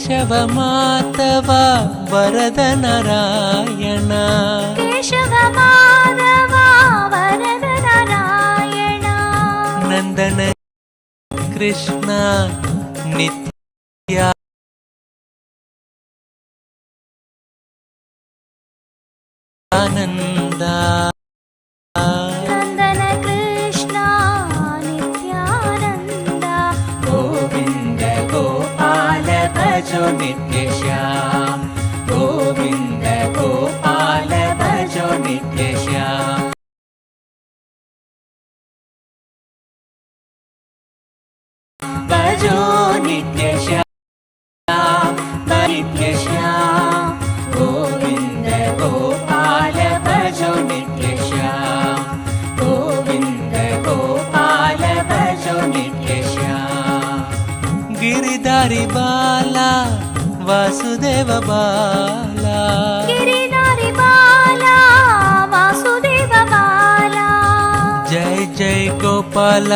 ಕೇಶವ ಮಾಧವ ವರದ ನಾರಾಯಣ ಕೇಶವ ಮಾಧವ ವರದ ನಾರಾಯಣ ನಂದನ ಕೃಷ್ಣ ನಿತ್ಯ ಆನಂದ ನಂದನ ಕೃಷ್ಣ ನಿತ್ಯಾನಂದ ಗೋವಿಂದ ಗೋಪಾಲ ಭಜೋ ನಿತ್ಯ ಶ್ಯಾಮ ಗೋವಿಂದ ಗೋಪಾಲ ಭಜೋ ನಿತ್ಯ ಶ್ಯಾಮ ಭಜೋ ನಿತ್ಯ ಶ್ಯಾಮ ನಿತ್ಯ ಶ್ಯಾಮ ಗೋವಿಂದ ಗೋಪಾಲ ಭಜೋ ನಿತ್ಯ ಶ್ಯಾಮ ಗೋವಿಂದ ಗೋಪಾಲ ಭಜೋ ನಿತ್ಯ ಶ್ಯಾಮ ಗಿರಿಧಾರಿ ಬಾಲ ವಾಸುದೇವ ಬಾಲ ಗಿರಿಧಾರಿ ಬಾಲ ವಾಸುದೇವ ಬಾಲ ಜೈ ಜೈ ಗೋಪಾಲ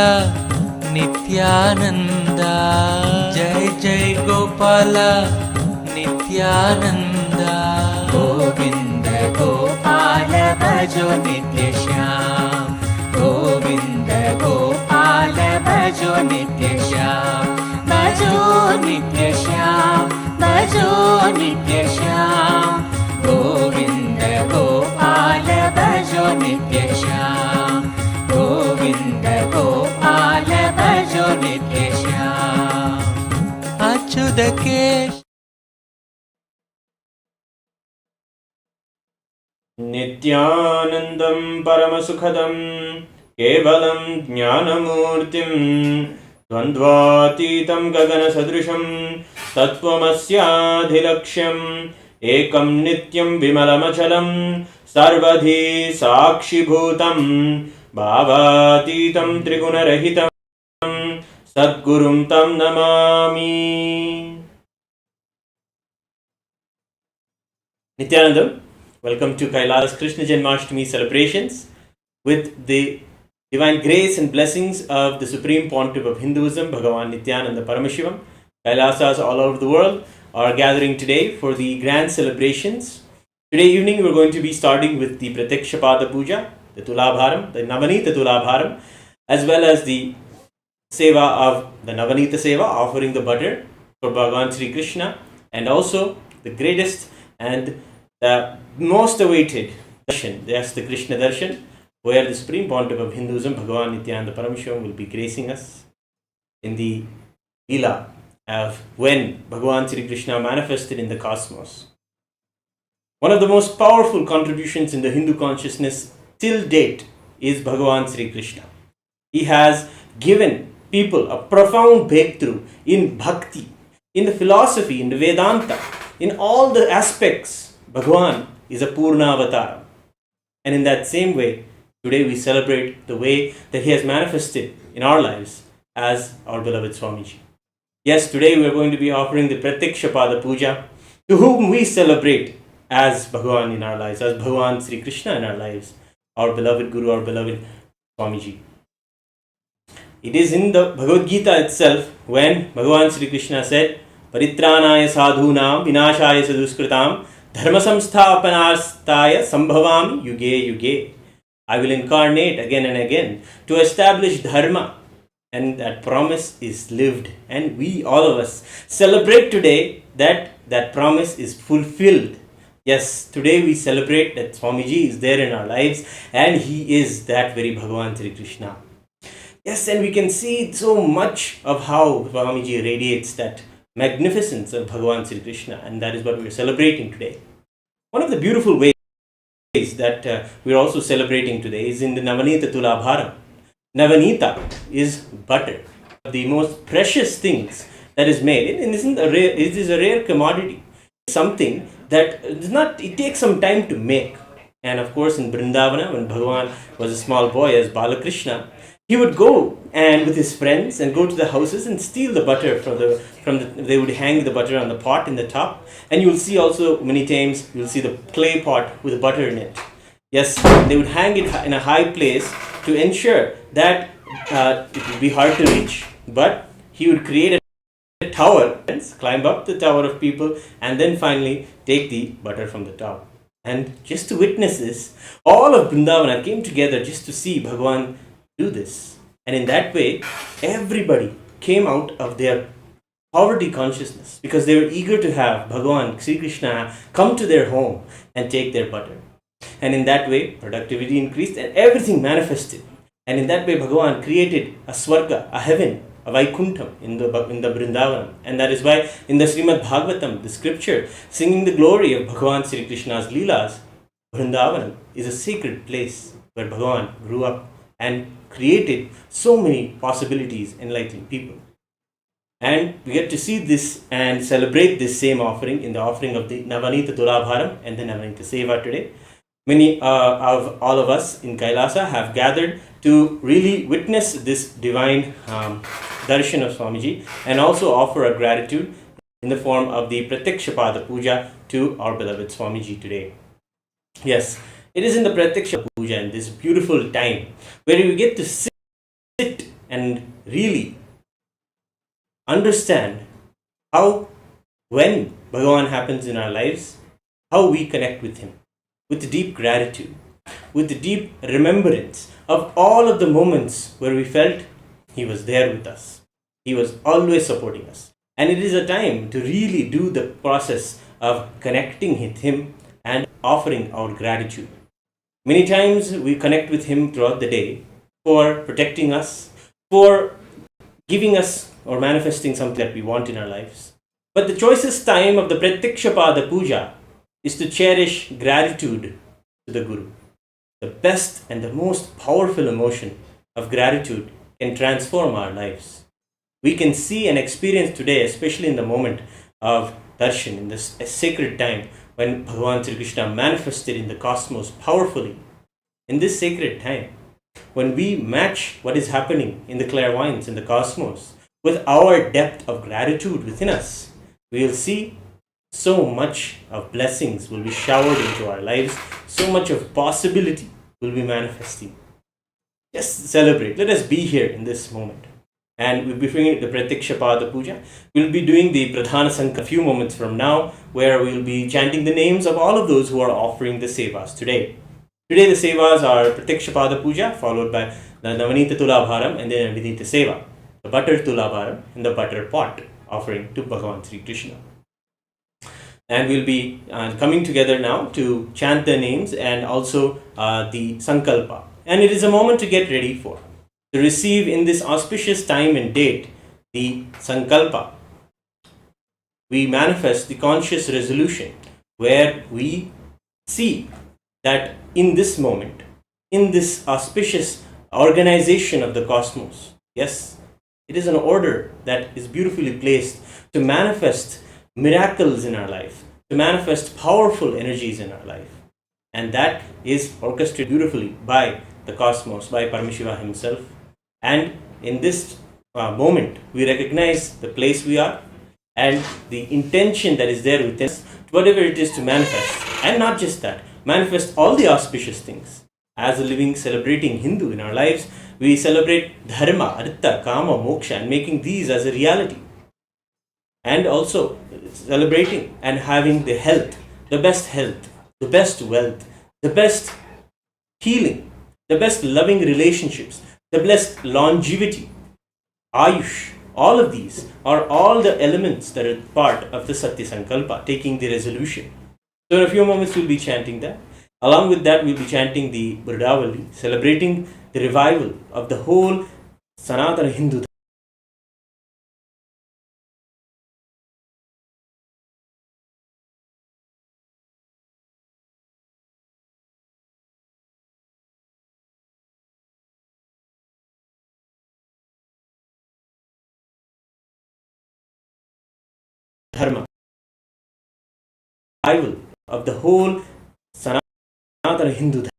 ನಿತ್ಯಾನಂದ ಜೈ ಜೈ ಗೋಪಾಲ ನಿತ್ಯಾನಂದ ಗೋವಿಂದ ಗೋಪಾಲ ಭಜೋ ನಿತ್ಯ ಶ್ಯಾಮ ಗೋವಿಂದ ಗೋಪಾಲ ಭಜೋ ನಿತ್ಯ ಶ್ಯಾಮ ಭಜೋ ನಿತ್ಯ ಶ್ಯಾಮ ಭಜೋ ನಿತ್ಯ ಶ್ಯಾಮ ಗೋವಿಂದ ಗೋಪಾಲ ಭಜೋ ನಿತ್ಯ ಶ್ಯಾಮ ಗೋವಿಂದ ಗೋಪಾಲ ಭಜೋ ನಿತ್ಯ ಶ್ಯಾಮ ಅಚ್ಯುತ ಕೇಶ ನಿತ್ಯಾನಂದಂ ಪರಮಸುಖದಂ ಕೇವಲಂ ಜ್ಞಾನಮೂರ್ತಿಂ ದ್ವಂದ್ವಾತೀತಂ ಗಗನಸದೃಶಂ ತತ್ವಮಸ್ಯಾಧಿಲಕ್ಷ್ಯಂ ಏಕಂ ನಿತ್ಯಂ ವಿಮಲಮಚಲಂ ಸರ್ವಧಿ ಸಾಕ್ಷಿಭೂತಂ ಭಾವಾತೀತಂ ತ್ರಿಗುಣರಹಿತಂ ಸದ್ಗುರುಂ ತಂ ನಮಾಮಿ. Nithyanandam, welcome to KAILASA's Krishna Janmashtami celebrations. With the divine grace and blessings of the Supreme Pontiff of Hinduism, Bhagavan Nithyananda Paramashivam, KAILASAs all over the world are gathering today for the grand celebrations. Today evening we're going to be starting with the Prathyaksha Pada Puja, the Tulabaram, the Navaneetha Tulabharam, as well as the Seva of the Navaneetha Seva, offering the butter for Bhagavan Sri Krishna, and also the greatest and the most awaited darshan, that's the Krishna darshan, where the Supreme Pontiff of Hinduism, Bhagavan Nithyananda Paramashivam, will be gracing us in the Leela of when Bhagavan Sri Krishna manifested in the cosmos. One of the most powerful contributions in the Hindu consciousness till date is Bhagavan Sri Krishna. He has given people a profound breakthrough in bhakti, in the philosophy, in the Vedanta, in all the aspects. Bhagavan is a Purna Avatar. And in that same way, today we celebrate the way that he has manifested in our lives as our beloved Swamiji. Yes, today we are going to be offering the Pratyaksha Pada Puja, to whom we celebrate as Bhagavan in our lives, as Bhagavan Sri Krishna in our lives, our beloved Guru, our beloved Swamiji. It is in the Bhagavad Gita itself when Bhagavan Sri Krishna said, Paritranaya sadhunam vinashaya saduskritam dharma samsthapanastaya sambhavami yuge yuge. I will incarnate again and again to establish dharma, and that promise is lived, and we, all of us, celebrate today that that promise is fulfilled. Yes, today we celebrate that Swamiji is there in our lives, and he is that very Bhagavan Sri Krishna. Yes, and we can see so much of how Swamiji radiates that magnificence of Bhagavan Sri Krishna, and that is what we are celebrating today. One of the beautiful ways that we are also celebrating today is in the Navaneetha Tulabharam. Navaneetha is butter, the most precious things that is made, and it is a rare commodity, something that is not, it takes some time to make. And of course, in Vrindavana, when Bhagavan was a small boy as Balakrishna, he would go and with his friends and go to the houses and steal the butter from the they would hang the butter on the pot in the top, and you will see also many times you will see the clay pot with the butter in it. Yes, they would hang it in a high place to ensure that it would be hard to reach, but he would create a tower, climb up the tower of people, and then finally take the butter from the top. And just to witness this, all of Vrindavana came together just to see Bhagavan do this. And in that way, everybody came out of their poverty consciousness because they were eager to have Bhagavan, Sri Krishna, come to their home and take their butter. And in that way, productivity increased and everything manifested. And in that way, Bhagavan created a Swarga, a heaven, a Vaikuntham in the Vrindavanam. And that is why in the Srimad Bhagavatam, the scripture, singing the glory of Bhagavan Sri Krishna's Leelas, Vrindavanam is a sacred place where Bhagavan grew up and created so many possibilities enlightening people. And we get to see this and celebrate this same offering in the offering of the Navaneetha Tulabharam and the Navaneetha Seva today. Many of all of us in Kailasa have gathered to really witness this divine darshan of Swamiji and also offer a gratitude in the form of the Pratyaksha Pada Puja to our beloved Swamiji today. Yes, it is in the Pratyaksha Puja in this beautiful time where we get to sit and really understand how, when Bhagavan happens in our lives, how we connect with Him with deep gratitude, with the deep remembrance of all of the moments where we felt He was there with us. He was always supporting us. And it is a time to really do the process of connecting with Him and offering our gratitude. Many times we connect with Him throughout the day for protecting us, for giving us or manifesting something that we want in our lives. But the choicest time of the Pratyaksha Pada Puja is to cherish gratitude to the Guru. The best and the most powerful emotion of gratitude can transform our lives. We can see and experience today, especially in the moment of darshan, in this sacred time when Bhagavan Sri Krishna manifested in the cosmos powerfully. In this sacred time, when we match what is happening in the clairvoyance in the cosmos with our depth of gratitude within us, we will see so much of blessings will be showered into our lives, so much of possibility will be manifesting. Just celebrate. Let us be here in this moment. And we'll be doing the Pratyaksha Pada Puja. We'll be doing the Pradhana Sankalpa a few moments from now, where we'll be chanting the names of all of those who are offering the sevas today. Today the sevas are Pratyaksha Pada Puja, followed by the Navaneetha Tulabharam and then Navaneetha Seva, the butter Tulabaram and the butter pot offering to Bhagavan Sri Krishna. And we'll be coming together now to chant the names and also the Sankalpa. And it is a moment to get ready for, to receive in this auspicious time and date the Sankalpa. We manifest the conscious resolution where we see that in this moment, in this auspicious organization of the cosmos, yes, it is an order that is beautifully placed to manifest miracles in our life, to manifest powerful energies in our life. And that is orchestrated beautifully by the cosmos, by Paramashivoham himself. And in this moment, we recognize the place we are and the intention that is there within us, whatever it is to manifest. And not just that, manifest all the auspicious things. As a living, celebrating Hindu in our lives, we celebrate dharma, artha, kama, moksha, and making these as a reality. And also celebrating and having the health, the best wealth, the best healing, the best loving relationships, the best longevity, ayush. All of these are all the elements that are part of the Satya Sankalpa, taking the resolution. So in a few moments we'll be chanting that. Along with that, we'll be chanting the Burdavali, celebrating the revival of the whole Sanatana Hindu dharma, revival of the whole Sanatana Hindu dharma.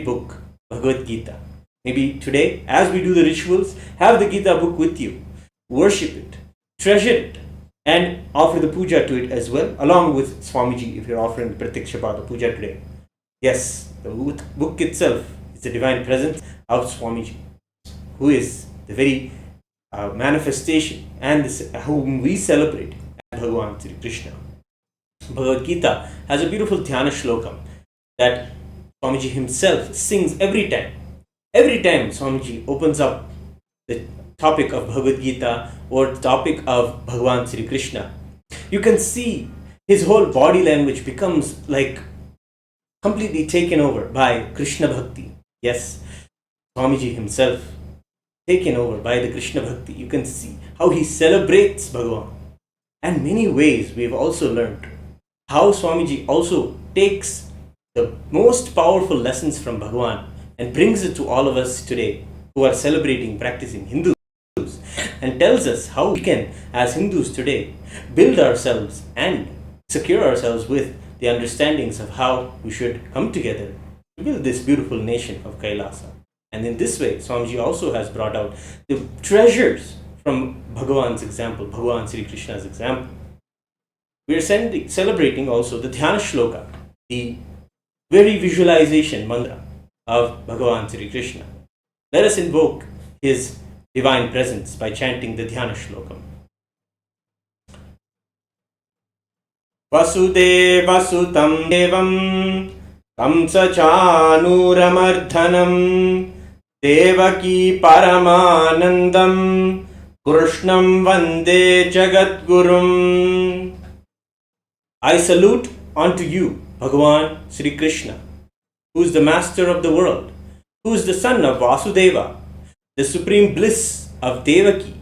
book, Bhagavad Gita. Maybe today, as we do the rituals, have the Gita book with you. Worship it, treasure it, and offer the puja to it as well, along with Swamiji if you're offering the Pratyaksha Pada Puja today. Yes, the book itself is the divine presence of Swamiji, who is the very manifestation and whom we celebrate as Bhagavan Sri Krishna. Bhagavad Gita has a beautiful dhyana shlokam that Swamiji himself sings every time. Every time Swamiji opens up the topic of Bhagavad Gita or the topic of Bhagavan Sri Krishna, you can see his whole body language becomes like completely taken over by Krishna Bhakti. Yes, Swamiji himself taken over by the Krishna Bhakti. You can see how he celebrates Bhagavan. And many ways we have also learned how Swamiji also takes the most powerful lessons from Bhagavan and brings it to all of us today who are celebrating, practicing Hindus, and tells us how we can, as Hindus today, build ourselves and secure ourselves with the understandings of how we should come together to build this beautiful nation of Kailasa. And in this way, Swamiji also has brought out the treasures from Bhagavan's example, Bhagavan Sri Krishna's example. We are celebrating also the Dhyana Shloka, the very visualization mantra of Bhagavan Sri Krishna. Let us invoke his divine presence by chanting the Dhyana Shlokam. Vasudeva Sutam Devam Kamsa Chanuramarthanam Devaki Paramanandam Krishnam Vande Jagadgurum. I salute unto you, Bhagavan Sri Krishna, who is the master of the world, who is the son of Vasudeva, the supreme bliss of Devaki,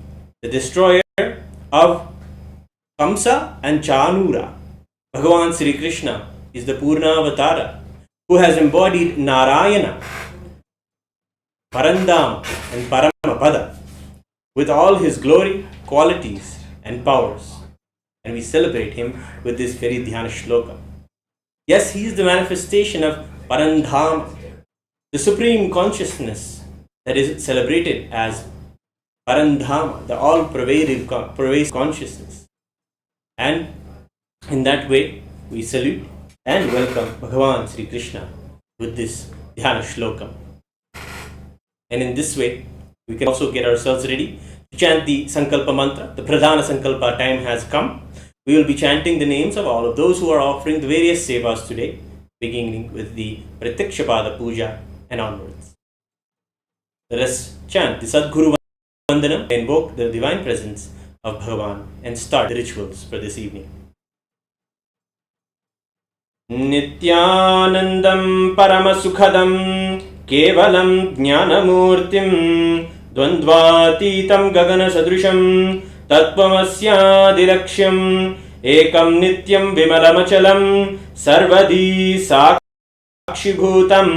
the destroyer of Kamsa and Chanura. Bhagavan Sri Krishna is the Purna Avatara, who has embodied Narayana, Parandama and Paramapada with all his glory, qualities and powers. And we celebrate him with this very Dhyana Shloka. Yes, he is the manifestation of Parandhama, the supreme consciousness that is celebrated as Parandhama, the all-pervasive consciousness. And in that way, we salute and welcome Bhagavan Sri Krishna with this Dhyana Shlokam. And in this way, we can also get ourselves ready to chant the Sankalpa mantra. The Pradhana Sankalpa time has come. We will be chanting the names of all of those who are offering the various sevas today, beginning with the Prathyaksha Pada Puja and onwards. Let us chant the Sadguru Vandanam, invoke the divine presence of Bhagavan and start the rituals for this evening. Nithyanandam Paramasukhadam Kevalam Jnanamurtim Dvandvatitam Gagana Sadrisham Tattvamasyadiraksham Ekam Nityam Vimalamachalam Sarvadi Sakshibhutam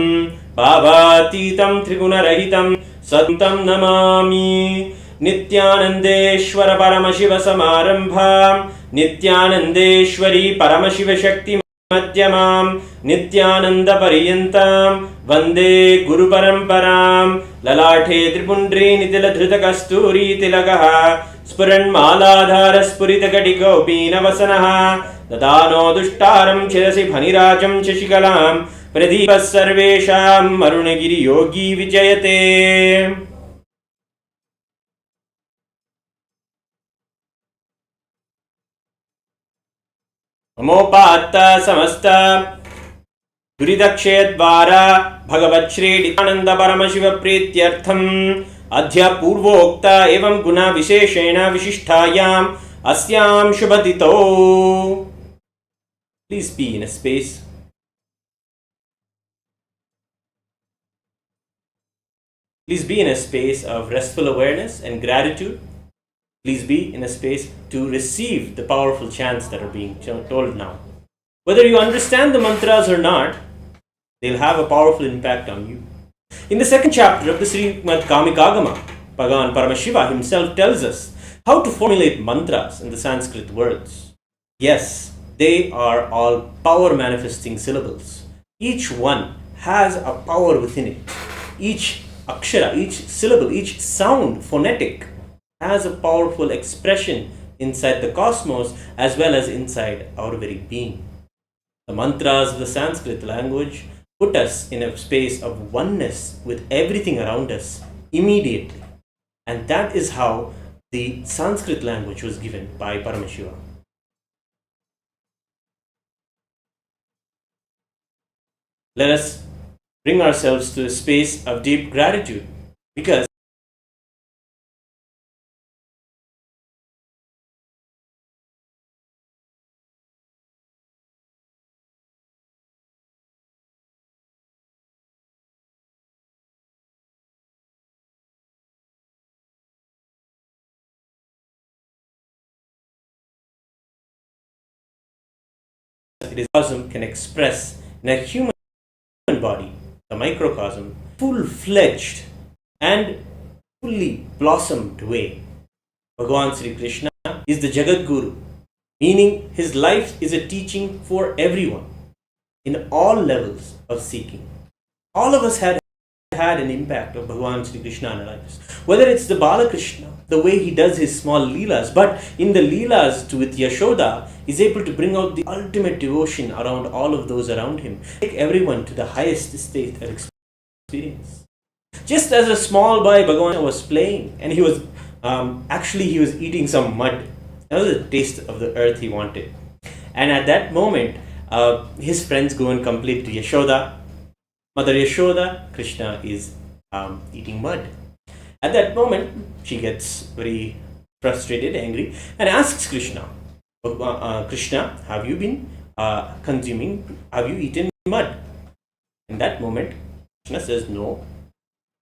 Bhavatitam Trigunarahitam Satam Namami Nithyanandeshwara Paramashiva Samarambha Nithyanandeshwari Paramashiva Shakti Madhyamam Nithyananda Pariyantam Vande Guru Paramparam Lalathe Tripundri Nitila Dhrita Kasturi Tilagaha Spuran Maladhara Spurita Katika Upinavasanaha Dadano Dushtaram Chirasi Bhanirajam Shashikalam Pradipas Sarvesham Marunagiri Yogi Vijayate. Amopatta Samasta Duridakshayadvara Bhagavat Shri Nithyananda Paramashiva Pratyartham Adhya Purvokta Evam Guna Visheshena Vishishtayam Asyam Shubhatito. Please be in a space of restful awareness and gratitude. Please be in a space to receive the powerful chants that are being told now. Whether you understand the mantras or not, they'll have a powerful impact on you. In the second chapter of the Srimad Kamikagama, Bhagavan Paramashiva himself tells us how to formulate mantras in the Sanskrit words. Yes, they are all power manifesting syllables. Each one has a power within it. Each akshara, each syllable, each sound, phonetic, has a powerful expression inside the cosmos as well as inside our very being. The mantras of the Sanskrit language put us in a space of oneness with everything around us immediately. And that is how the Sanskrit language was given by Paramashivoham. Let us bring ourselves to a space of deep gratitude, because it is cosm can express in a human body, the microcosm, full-fledged and fully blossomed way. Bhagavan Sri Krishna is the Jagat Guru, meaning his life is a teaching for everyone in all levels of seeking. All of us had an impact of Bhagavan Sri Krishna in our lives. Whether it's the Balakrishna, the way he does his small leelas, but in the leelas with Yashoda, he's able to bring out the ultimate devotion around all of those around him, take everyone to the highest state of experience. Just as a small boy, Bhagavan was playing, and he was he was eating some mud. That was the taste of the earth he wanted. And at that moment, his friends go and complain to Yashoda. Mother Yashoda, Krishna is eating mud. At that moment, she gets very frustrated, angry, and asks Krishna, Krishna, have you been have you eaten mud? In that moment, Krishna says no.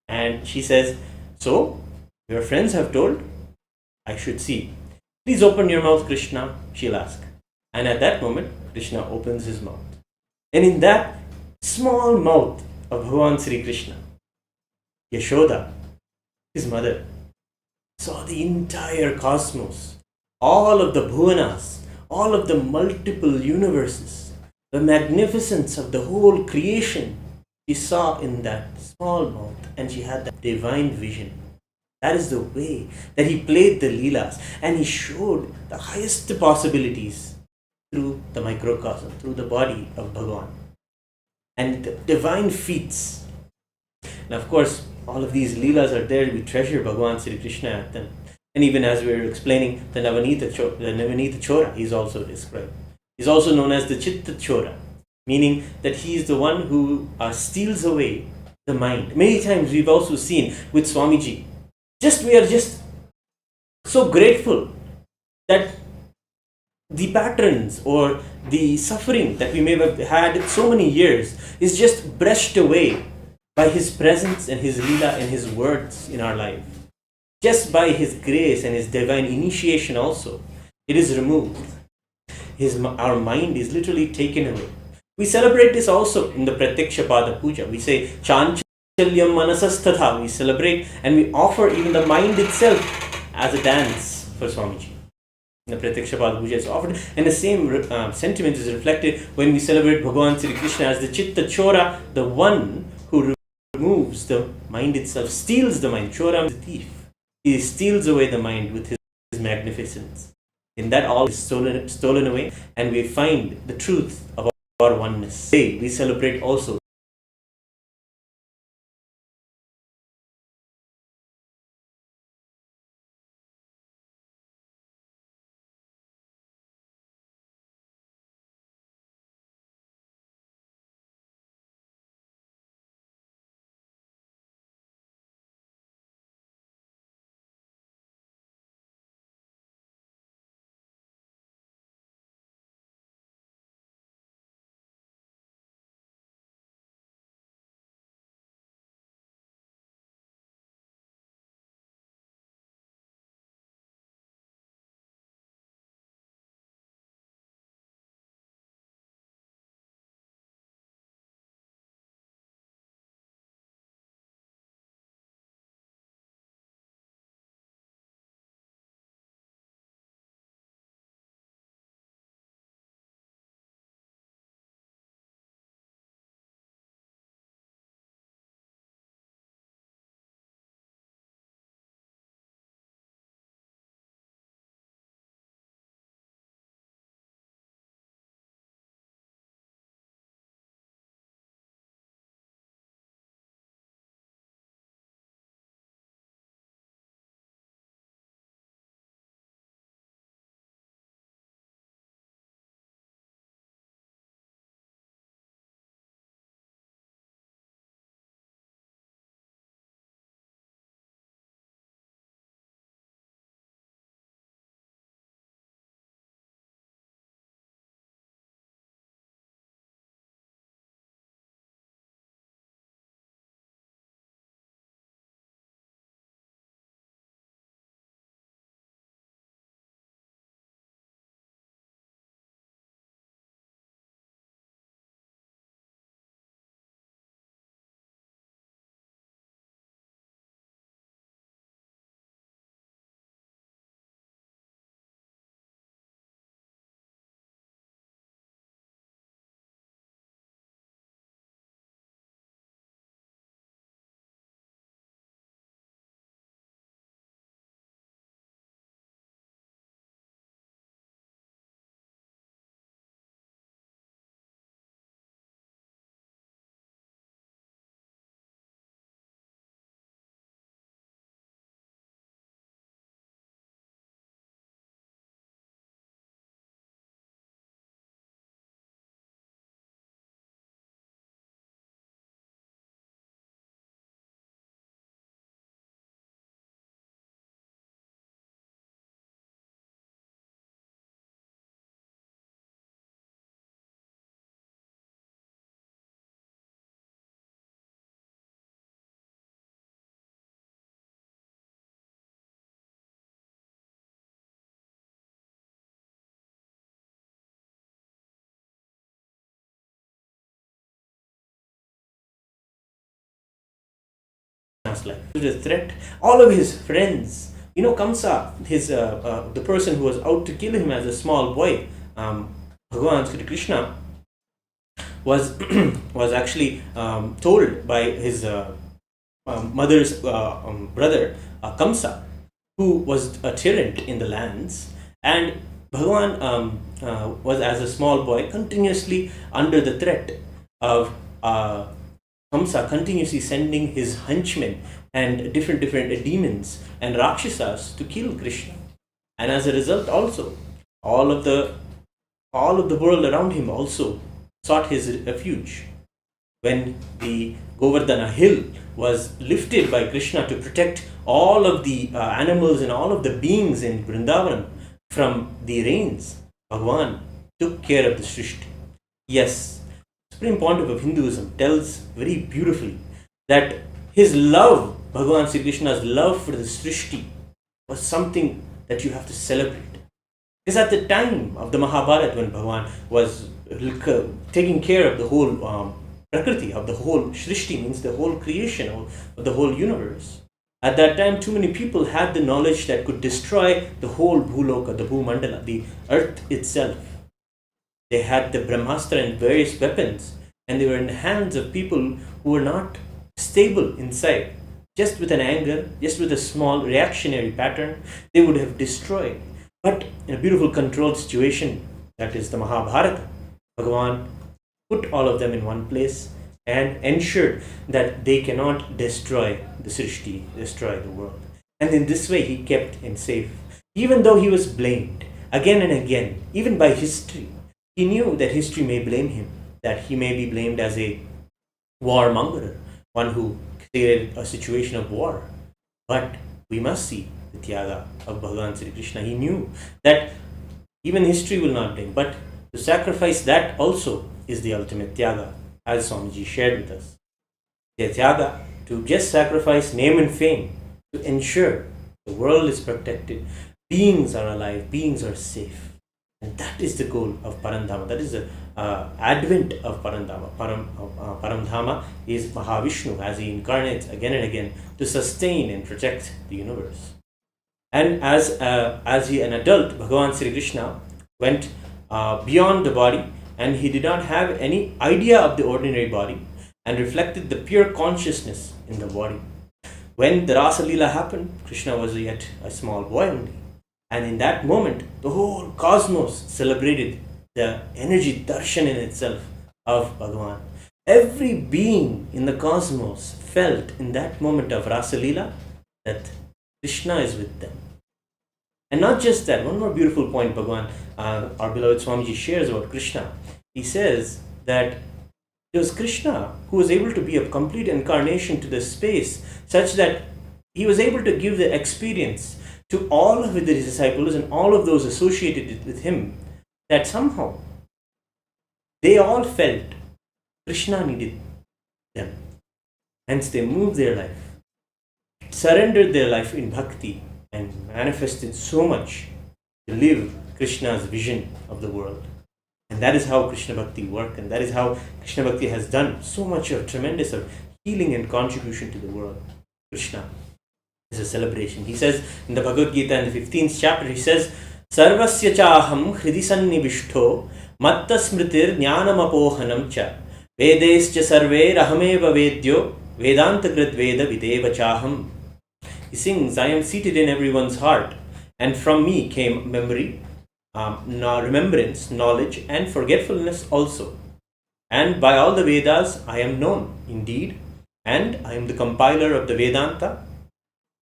And she says, so, your friends have told? I should see. Please open your mouth, Krishna, she'll ask. And at that moment, Krishna opens his mouth. And in that small mouth of Bhagavan Sri Krishna, Yashoda, his mother, saw the entire cosmos, all of the bhuvanas, all of the multiple universes, the magnificence of the whole creation. She saw in that small mouth, and she had that divine vision. That is the way that he played the leelas, and he showed the highest possibilities through the microcosm, through the body of Bhagavan, and the divine feats. And of course, all of these leelas are there. We treasure Bhagavan Sri Krishna at them. And even as we were explaining, the Navaneetha Chora, he is also described. He's also known as the Chitta Chora, meaning that he is the one who steals away the mind. Many times we've also seen with Swamiji, we are just so grateful that the patterns or the suffering that we may have had so many years is just brushed away by his presence and his leela and his words in our life. Just by his grace and his divine initiation also, it is removed. Our mind is literally taken away. We celebrate this also in the Pratyaksha Pada Puja. We say Chanchalyam Manasastatha. We celebrate and we offer even the mind itself as a dance for Swamiji. The Pratyaksha Pada Puja is offered, and the same sentiment is reflected when we celebrate Bhagavan Sri Krishna as the Chitta Chora, the one who removes the mind itself, steals the mind. Chora is the thief. He steals away the mind with his magnificence. In that, all is stolen away, and we find the truth of our oneness. Today, we celebrate also Krishna's life. The threat, all of his friends, Kamsa, the person who was out to kill him as a small boy, Bhagavan Sri Krishna was was actually told by his mother's brother Kamsa, who was a tyrant in the lands, and Bhagavan was as a small boy continuously under the threat of Kamsa continuously sending his henchmen and different demons and rakshasas to kill Krishna, and as a result also all of the world around him also sought his refuge. When the Govardhana hill was lifted by Krishna to protect all of the animals and all of the beings in Vrindavan from the rains, Bhagavan took care of the Srishti. Yes, Supreme Pontiff of Hinduism tells very beautifully that his love, Bhagavan Sri Krishna's love for the Srishti, was something that you have to celebrate. Because at the time of the Mahabharata, when Bhagavan was taking care of the whole Prakriti, of the whole Srishti, means the whole creation of the whole universe, at that time too many people had the knowledge that could destroy the whole Bhuloka, the Bhumandala, the earth itself. They had the Brahmastra and various weapons, and they were in the hands of people who were not stable inside. Just with an anger, just with a small reactionary pattern, they would have destroyed. But in a beautiful controlled situation, that is the Mahabharata, Bhagavan put all of them in one place and ensured that they cannot destroy the Srishti, destroy the world. And in this way he kept him safe. Even though he was blamed again and again, even by history, he knew that history may blame him, that he may be blamed as a warmonger, one who created a situation of war. But we must see the Tyaga of Bhagavan Sri Krishna. He knew that even history will not blame, but to sacrifice that also is the ultimate Tyaga, as Swamiji shared with us. The Tyaga, to just sacrifice name and fame, to ensure the world is protected, beings are alive, beings are safe. And that is the goal of Parandhama. That is the advent of Parandhama. Paramdhama is Mahavishnu, as he incarnates again and again to sustain and protect the universe. And as an adult, Bhagavan Sri Krishna went beyond the body, and he did not have any idea of the ordinary body and reflected the pure consciousness in the body. When the Rasa Leela happened, Krishna was yet a small boy only. And in that moment, the whole cosmos celebrated the energy darshan in itself of Bhagavan. Every being in the cosmos felt in that moment of Rasa Leela that Krishna is with them. And not just that, one more beautiful point Bhagavan, our beloved Swamiji shares about Krishna. He says that it was Krishna who was able to be a complete incarnation to the space, such that he was able to give the experience to all of the disciples and all of those associated with him, that somehow they all felt Krishna needed them. Hence they moved their life, surrendered their life in bhakti, and manifested so much to live Krishna's vision of the world. And that is how Krishna Bhakti works, and that is how Krishna Bhakti has done so much of tremendous of healing and contribution to the world. Krishna is a celebration. He says in the Bhagavad Gita in the 15th chapter, he says, Sarvasya chaham hridi sannibishto matta smritir jnanam apohanam cha vedescha sarve rahameva vedyo vedanta krit veda videva chaham. He sings, I am seated in everyone's heart, and from me came memory, remembrance, knowledge, and forgetfulness also. And by all the Vedas I am known, indeed, and I am the compiler of the Vedanta,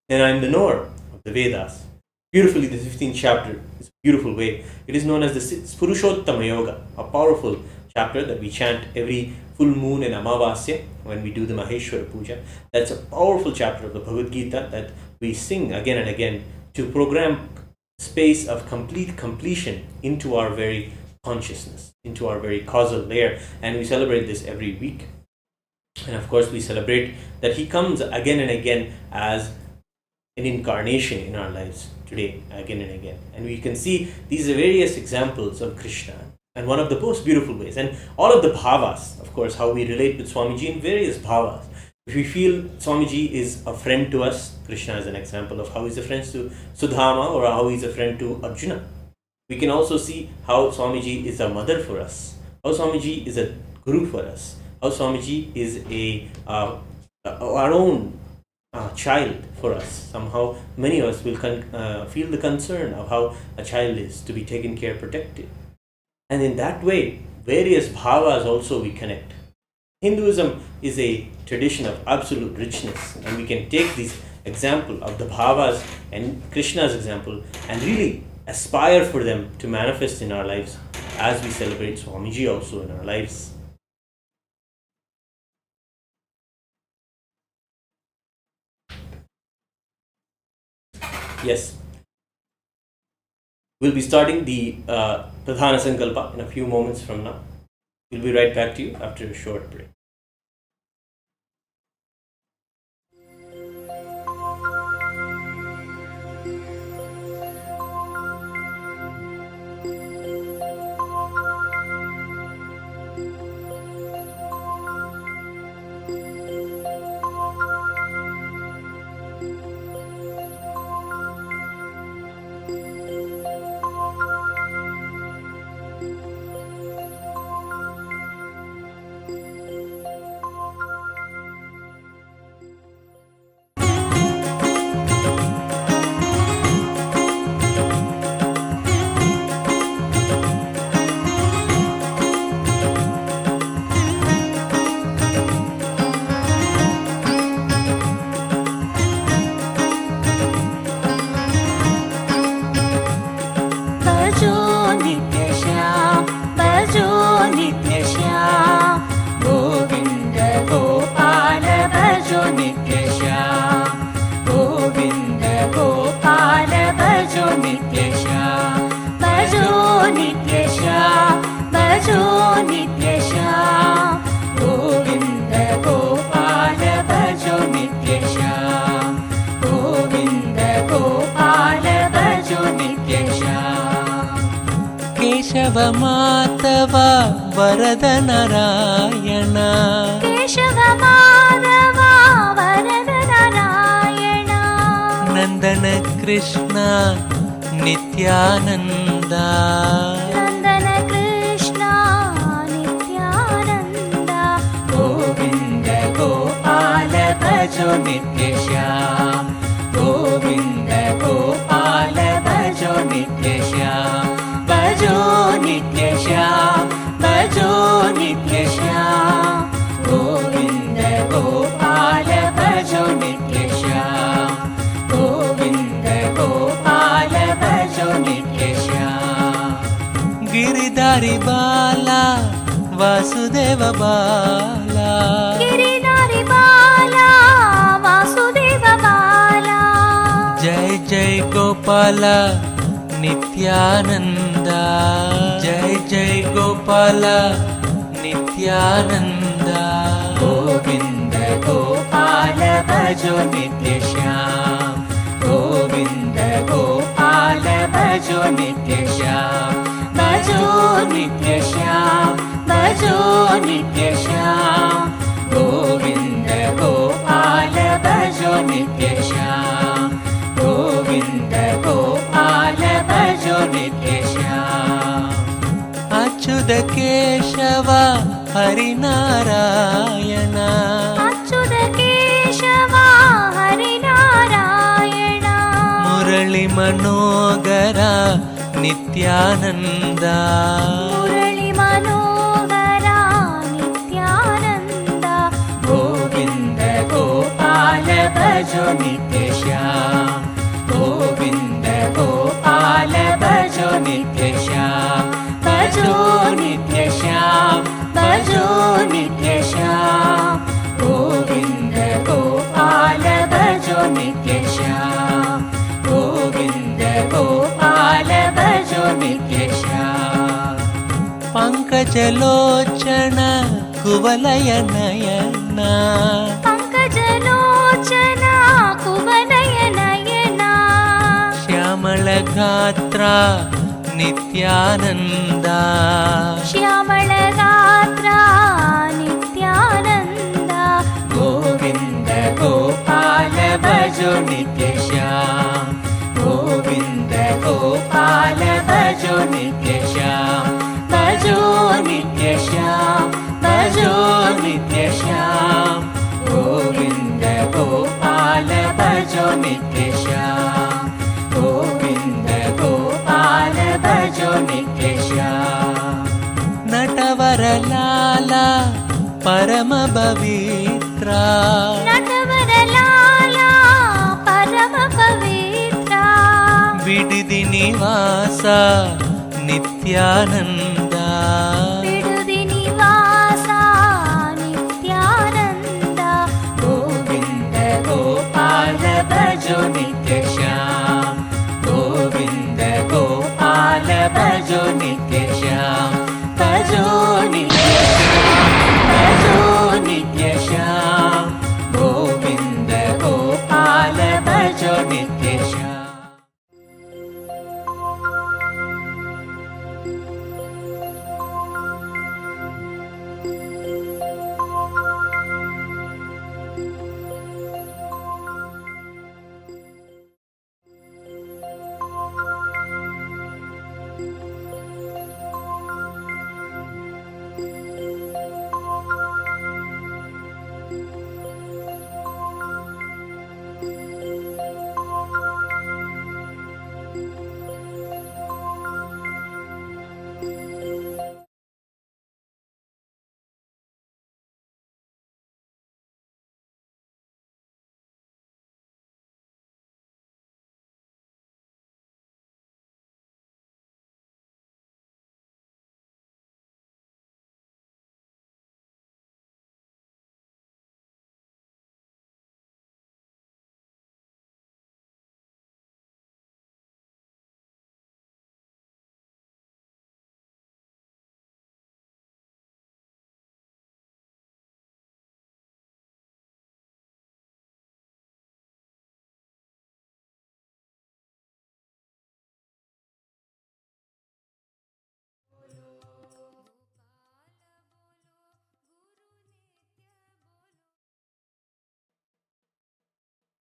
and I am the knower of the Vedas. Beautifully, the 15th chapter is a beautiful way. It is known as the Purushottama Yoga, a powerful chapter that we chant every full moon in Amavasya when we do the Maheshwara Puja. That's a powerful chapter of the Bhagavad Gita that we sing again and again to program space of complete completion into our very consciousness, into our very causal layer. And we celebrate this every week. And of course, we celebrate that he comes again and again as an incarnation in our lives today, again and again. And we can see these various examples of Krishna, and one of the most beautiful ways. And all of the bhavas, of course, how we relate with Swamiji in various bhavas. If we feel Swamiji is a friend to us, Krishna is an example of how he's a friend to Sudhama or how he's a friend to Arjuna. We can also see how Swamiji is a mother for us, how Swamiji is a guru for us, how Swamiji is our own child for us. Somehow many of us will feel the concern of how a child is to be taken care, protected. And in that way, various bhavas also we connect. Hinduism is a tradition of absolute richness, and we can take this example of the bhavas and Krishna's example and really aspire for them to manifest in our lives as we celebrate Swamiji also in our lives. Yes, we'll be starting the Pradhana Sankalpa in a few moments from now. We'll be right back to you after a short break. केशवमाधव वरद नारायण केशव माधव वरद नारायण नंदन कृष्ण नित्यानंद नंदन कृष्ण नित्यानंद गोविंद गोपाल भजो नित्य श्याम गोविंद गोपाल भजो नित्य श्याम भजो नित्य श्याम भजो नित्य श्याम गोविंद गोपाल भजो नित्य श्याम गोविंद गोपाल भजो नित्य श्याम गिरिधारी बाला वासुदेव बाला गिरिधारी बाला वासुदेव बाला जय जय गोपाला नित्यानंद जय जय गोपाल नित्यानंद गोविंद गोपाल भजो नित्य श्याम गोविंद गोपाल भजो नित्य श्याम भजो नित्य श्याम भजो नित्य श्याम गोविंद गोपाल भजो नित्य श्याम गोविंद गोपाल भजो नित्य श्याम अच्युत केशव हरिनारायण अच्युत केशव हरिनारायण मुरली मनोहर नित्यानंद मुरली मनोहर नित्यानंद गोविंद गोपाल भजो नित्य श्याम गोविंद गोपाल भजो नित्य श्याम भजो नित्य श्याम भजो नित्य श्याम गोविंद गोपाल भजो नित्य श्याम गोविंद गोपाल भजो नित्य श्याम पंकजलोचन कुवलय नयन पंकजलोचन कुवलय नयन श्यामल गात्रा नित्यानंद श्यामल गात्रा नित्यानंद गोविंद भजो नित्यश्याम गोविन्द गोपाल भजो नित्यश्याम भजो नित्यश्याम भजो नित्यश्याम गोविन्द गोपाल भजो नित्यश्याम गोविन्द गोपाल भजो नित्यश्याम नटवरलाला परम पवित्रा नटवरलाला परम पवित्रा बिडिदि निवासा नित्यानन्दा बिडुदि निवासा नित्यानन्दा गोविन्द गोपाल भजो नित्यश्याम गोविन्द गोपाल भजो नित्यश्याम भजो नित्यश्याम भजो नित्यश्याम गोविन्द गोपाल भजो नित्यश्याम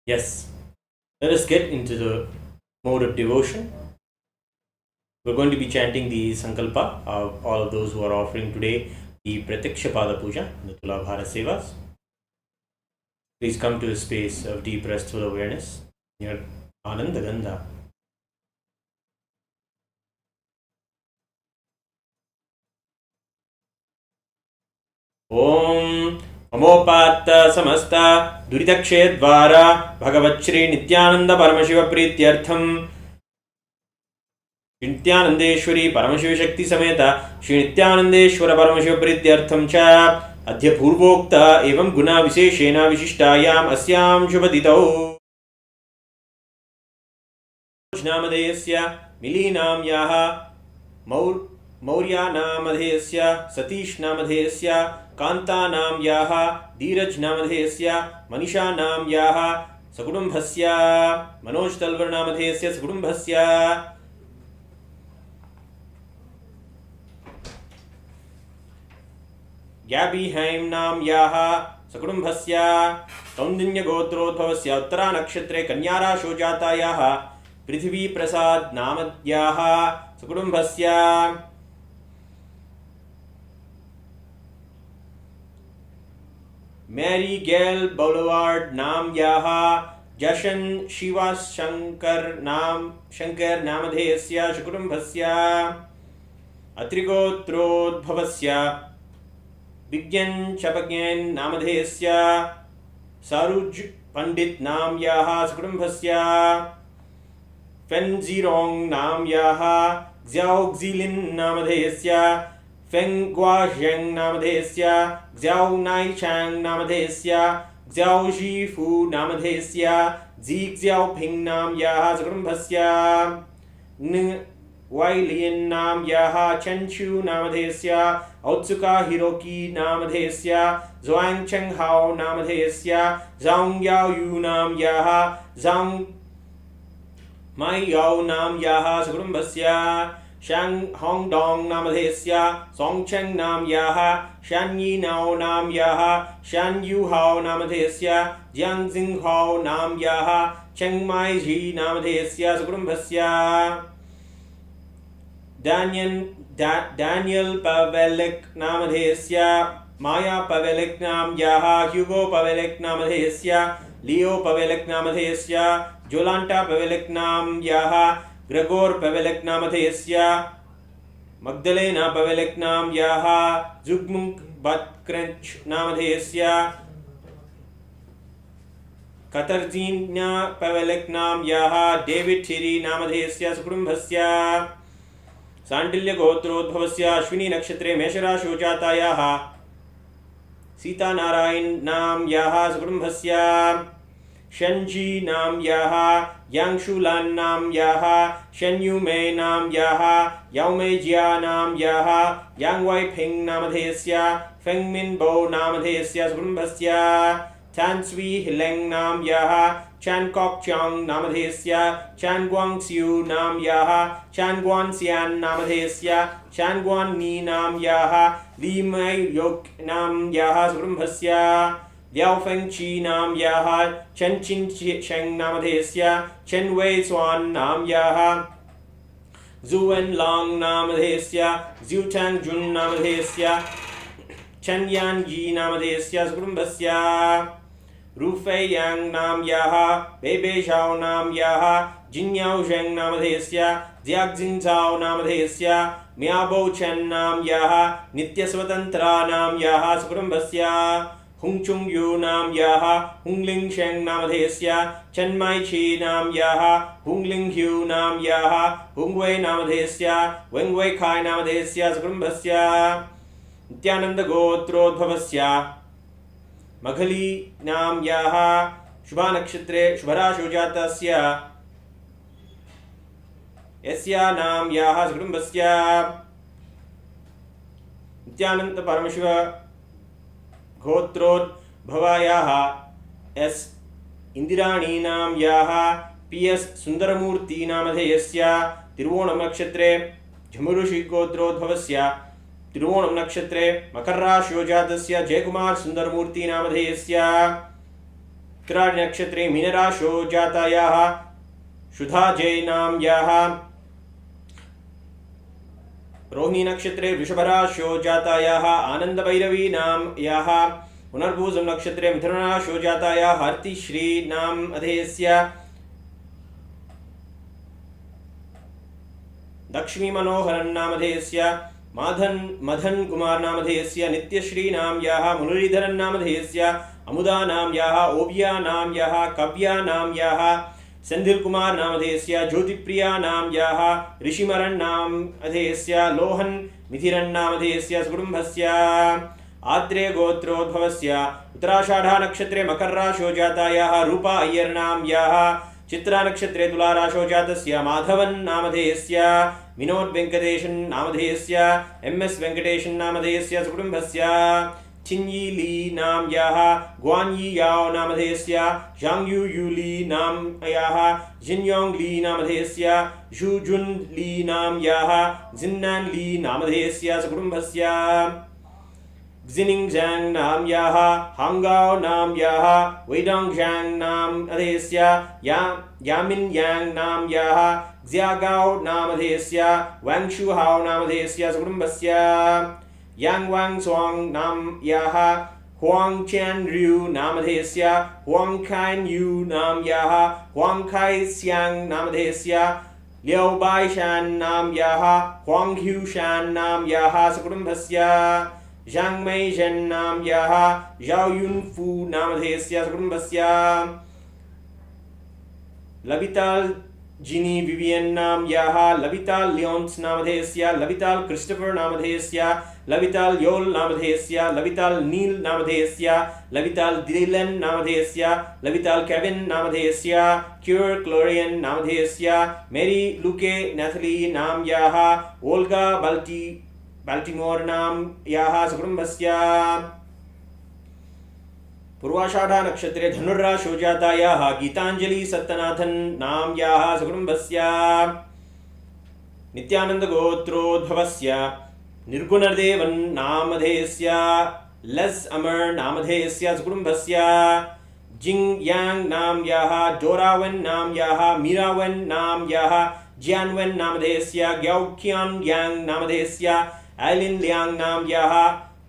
Yes, let us get into the mode of devotion. We're going to be chanting the Sankalpa of all of those who are offering today the Pratyaksha Pada Puja, the Tulabaram sevas. Please come to a space of deep restful awareness near Ananda Gandha. Om Amopatta Samasta Duritakshe Dvara Bhagavachri Nithyananda Paramashiva Pratyartham Nithyanandeshwari Paramashiva Shakti Sameta Shri Nithyanandeshwara Paramashiva Pratyartham Cha Adhya Purvokta Evam Guna Visheshena Vishishtayam Asyam Shubhaditau Namadeyasya Milinam Yaha Maurya Namadeyasya Satish Namadeyasya Kanta Nam Yaha Dheeraj Namadeyasya Manisha Nam Yaha Sakudambhasya Manoj Talvar Namadeyasya Sakudambhasya Gabi Haim Nam Yaha Sakudambhasya Kaundinya Gotrodbhavasya Uttara Nakshatre Kanyara Shojata Yaha Prithvi Prasad Namadyaha Sakudambhasya Mary Gail Boulevard Nam Yaha Jashan Shiva Shankar Namadhesya Shukudambhasya Atrigotrodbhavasya Vigyan Chapagyan Namadhesya Saruj Pandit Nam Yaha Shukudambhasya Fen Zirong Nam Yaha Xiao Xilin Namadhesya Feng Guazheng Namadhesya Xiao Nai Chang Namadhesya Xiao Shifu Namadhesya Zi Xiao Ping Nam Yaha Sakudambhasya Ng Wai Lien Nam Yaha Chen Chu Namadhesya Otsuka Hiroki Namadhesya Zhuang Cheng Hao Namadhesya Zhang Yao Yu Nam Yaha Zhang Mai Yao Nam Yaha Sakudambhasya Shang Hong Dong Namadhesya, Song Cheng Nam Yaha, Shan Yi Nao Nam Yaha, Shan Yu Hao Namadhesya, Jiang Xing Hao Nam Yaha, Cheng Mai Ji Namadhesya, Sukurumbhasya, Daniel Pavelik Namadhesya, Maya Pavelik Nam Yaha, Hugo Pavelik Namadhesya, Leo Pavelik Namadhesya, Jolanta Pavelik Nam Yaha, Gregor Pavelik Namadhesya, Magdalena Pavelik Nam Yaha, Zugmunk Batkrench Namadhesya, Katarjina Pavelik Nam Yaha, David Thiri Namadhesya, Sukurumbhasya, Sandilya Gotrodbhavasya, Ashwini Nakshatre Meshara Shojatayaha, Sita Narayan Nam Yaha, Sukurumbhasya, Shenji Nam Yaha, Yangshulan Nam Yaha, Shenyume Nam Yaha, Yaume Jia Nam Yaha, Yang Wai Ping Namadhesya, Fengmin Bo Namadhesya, Sukurumbhasya, Tan Sui Hileng Nam Yaha, Chan Kok Chong Namadhesya, Chan Guang Siu Nam Yaha, Chan Guan Sian Namadhesya, Chan Guan Ni Nam Yaha, Li Mai Yok Nam Yaha, Sukurumbhasya, Liao Feng Chi Nam Yaha, Chen Chin Cheng Namadhesya, Chen Wei Swan Nam Yaha, Zuen Long Namadhesya, Zhu Tang Jun Namadhesya, Chen Yan Yi Namadhesya, Sukurumbhasya, Ru Fei Yang Nam Yaha, Bei Bei Zhao Nam Yaha, Jin Yao Zheng Namadhesya, Jiak Jin Zhao Namadhesya, Miabo Chen Nam Yaha, Nitya Swatantra Nam Yaha, Sukurumbhasya, Hung Chung Yu Nam Yaha, Hung Ling Sheng Namadhesya, Chen Mai Chi Nam Yaha, Hung Ling Hyu Nam Yaha, Hung Wei Namadhesya, Weng Wei Kai Namadhesya, Sukurumbhasya, Nithyananda Gotrodbhavasya, Maghali Nam Yaha, Shubha Nakshatre Shubharasho Jatasya, Yasya Nam Yaha, Sukurumbhasya, Nithyananda Paramashiva Gotroddbhavayaha, S. Indirani Nam Yaha, P.S. Sundaramurti Namadhesya, Tiruvonam Nakshatre Jhamurushi Gotrodbhavasya, Tiruvonam Nakshatre Makarrasho Jatasya, Jaykumar Sundaramurti Namadhesya, Uttaradi Nakshatre Minarasho Jatayaha, Shudha Jay Nam Yaha, Rohini नक्षत्रे वृषभराशो जातायाः आनंद भैरवी नाम याः पुनर्भूसं नक्षत्रे मिथुनराशो जातायाः हर्तिश्री नाम अधेयस्य लक्ष्मी मनोहरन नामधेयस्य मदन कुमार नामधेयस्य नित्यश्री नाम याः मुरलीधरन नामधेयस्य अमुदा नाम याः ओविया नाम याः कव्या नाम याः सेंधिल कुमार नामधेयस्य ज्योतिप्रिया नाम याः ऋषिमरन नाम अधेयस्य लोहन मिथिरन नामधेयस्य सुकुटुम्बस्य आत्रेय गोत्रोद्भवस्य उत्तराषाढ़ा नक्षत्रे मकरराशो जातायाः रूपा अय्यर नाम याः चित्रा नक्षत्रे तुलाराशो जातस्य माधवन नामधेयस्य विनोद वेंकटेशन नामधेयस्य एम.एस. वेंकटेशन नामधेयस्य सुकुटुम्बस्य चिन्यी ली नाम याः ग्वानयी याओ नामधेयस्य झांगयू यू ली नाम याः जिनयोंग ली नामधेयस्य झू जुन ली नाम याः जिन्नान ली नामधेयस्य सुकुटुम्बस्य Xining Zhang नाम याः हांगाओ नाम याः वेडोंग झैंग नाम अधेयस्य यामिन यांग नाम याः ज़ियागाओ नामधेयस्य वांगशु हाओ नामधेयस्य सुकुटुम्बस्य Yang Wang Song Nam Yaha, Huang Qian Ryu Namadhesya, Huang Kai Yu Nam Yaha, Huang Kai Xiang Namadhesya, Liao Bai Shan Nam Yaha, Huang Hu Shan Nam Yaha, Sukurumbhasya, Zhang Mei Zhen Nam Yaha, Zhao Yun Fu Namadhesya, Sukurumbhasya, Labital Ginny Vivian Nam Yaha, Labital Leons Namadhesya, Labital Christopher Namadhesya, Labital Yol Namadhesya, Labital Neil Namadhesya, Labital Dylan Namadhesya, Labital Kevin Namadhesya, Cure Clorian Namadhesya, Mary Luke Nathalie Nam Yaha, Olga Baltimore Nam Yaha, Sukurumbhasya पूर्वाषाढ़ा नक्षत्रे धनुर्राशो जातायाः गीतांजलि सत्यनाथन नाम याः सुकुटुम्बस्य नित्यानन्दगोत्रोद्भवस्य निर्गुणदेवन्नामधेयस्य लस् अमर नामधेयस्य सुकुटुम्बस्य जिंग यांग नाम यः जोरावन नाम यः मीरावन नाम यः जियानवन नामधेयस्य ग्याओकियान यांग नामधेयस्य Elin Liang नाम यः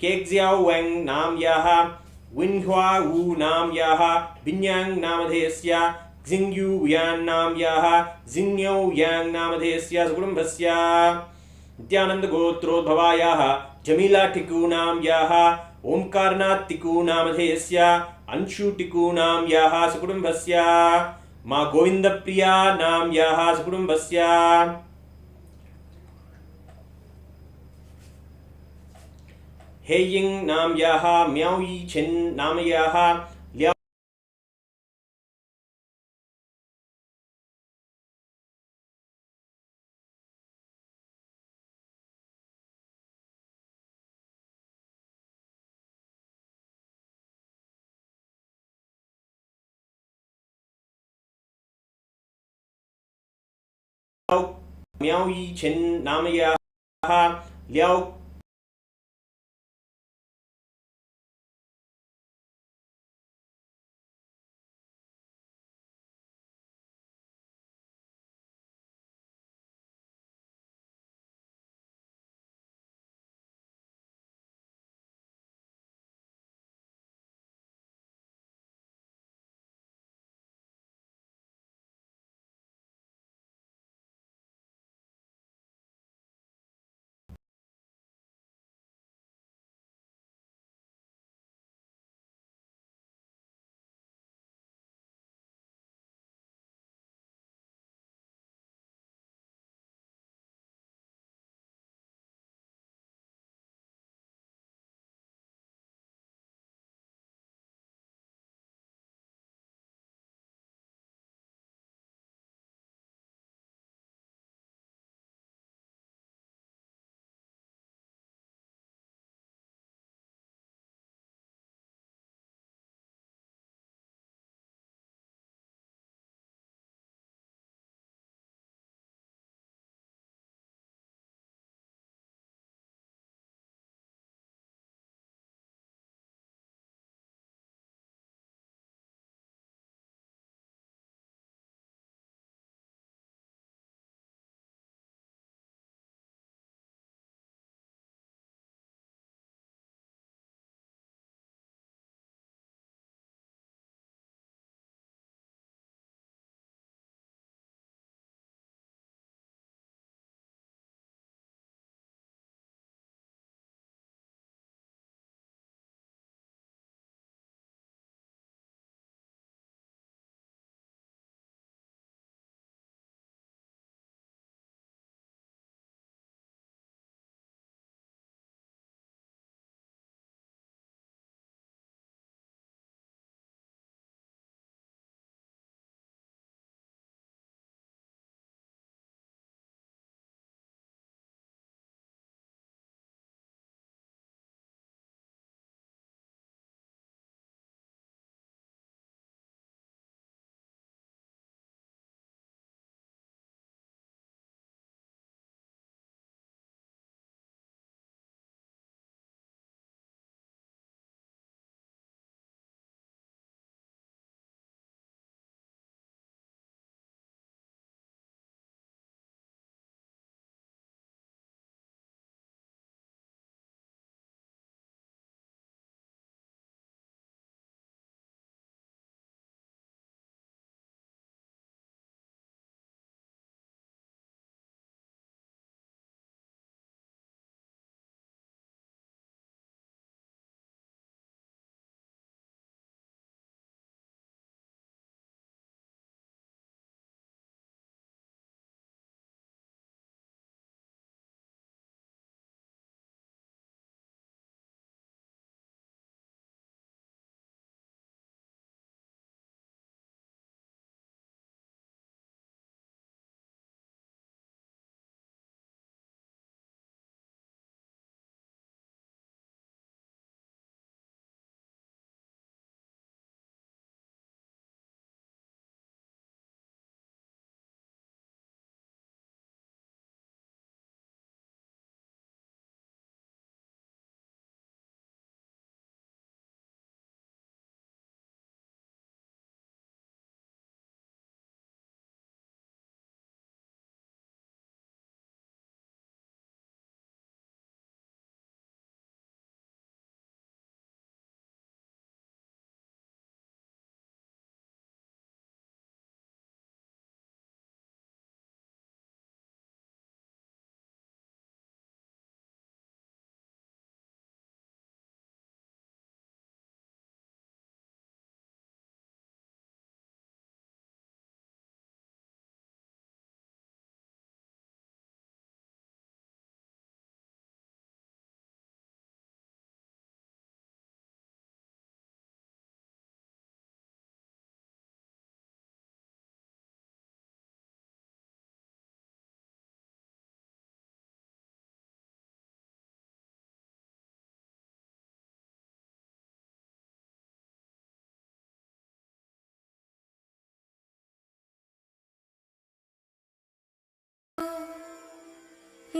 केक्जियाओ वेंग नाम यः विन्हुआ वू नाम यः बिन्यांग नामधेयस्य जिंगयू यान नाम यः जिंगयो यांग नामधेयस्य सुकुटुम्बस्य नित्यानंद गोत्रोद्भवायाः जमीला टिकू नाम यः ओंकारनाथ टिकू नामधेयस्य अंशु टिकू नाम यः सुकुटुम्बस्य मा गोविंदप्रिया नाम यः सुकुटुम्बस्य हेयिंग नाम यः म्याओई छिन नाम यः म्याओई छिन नाम यः लियाओ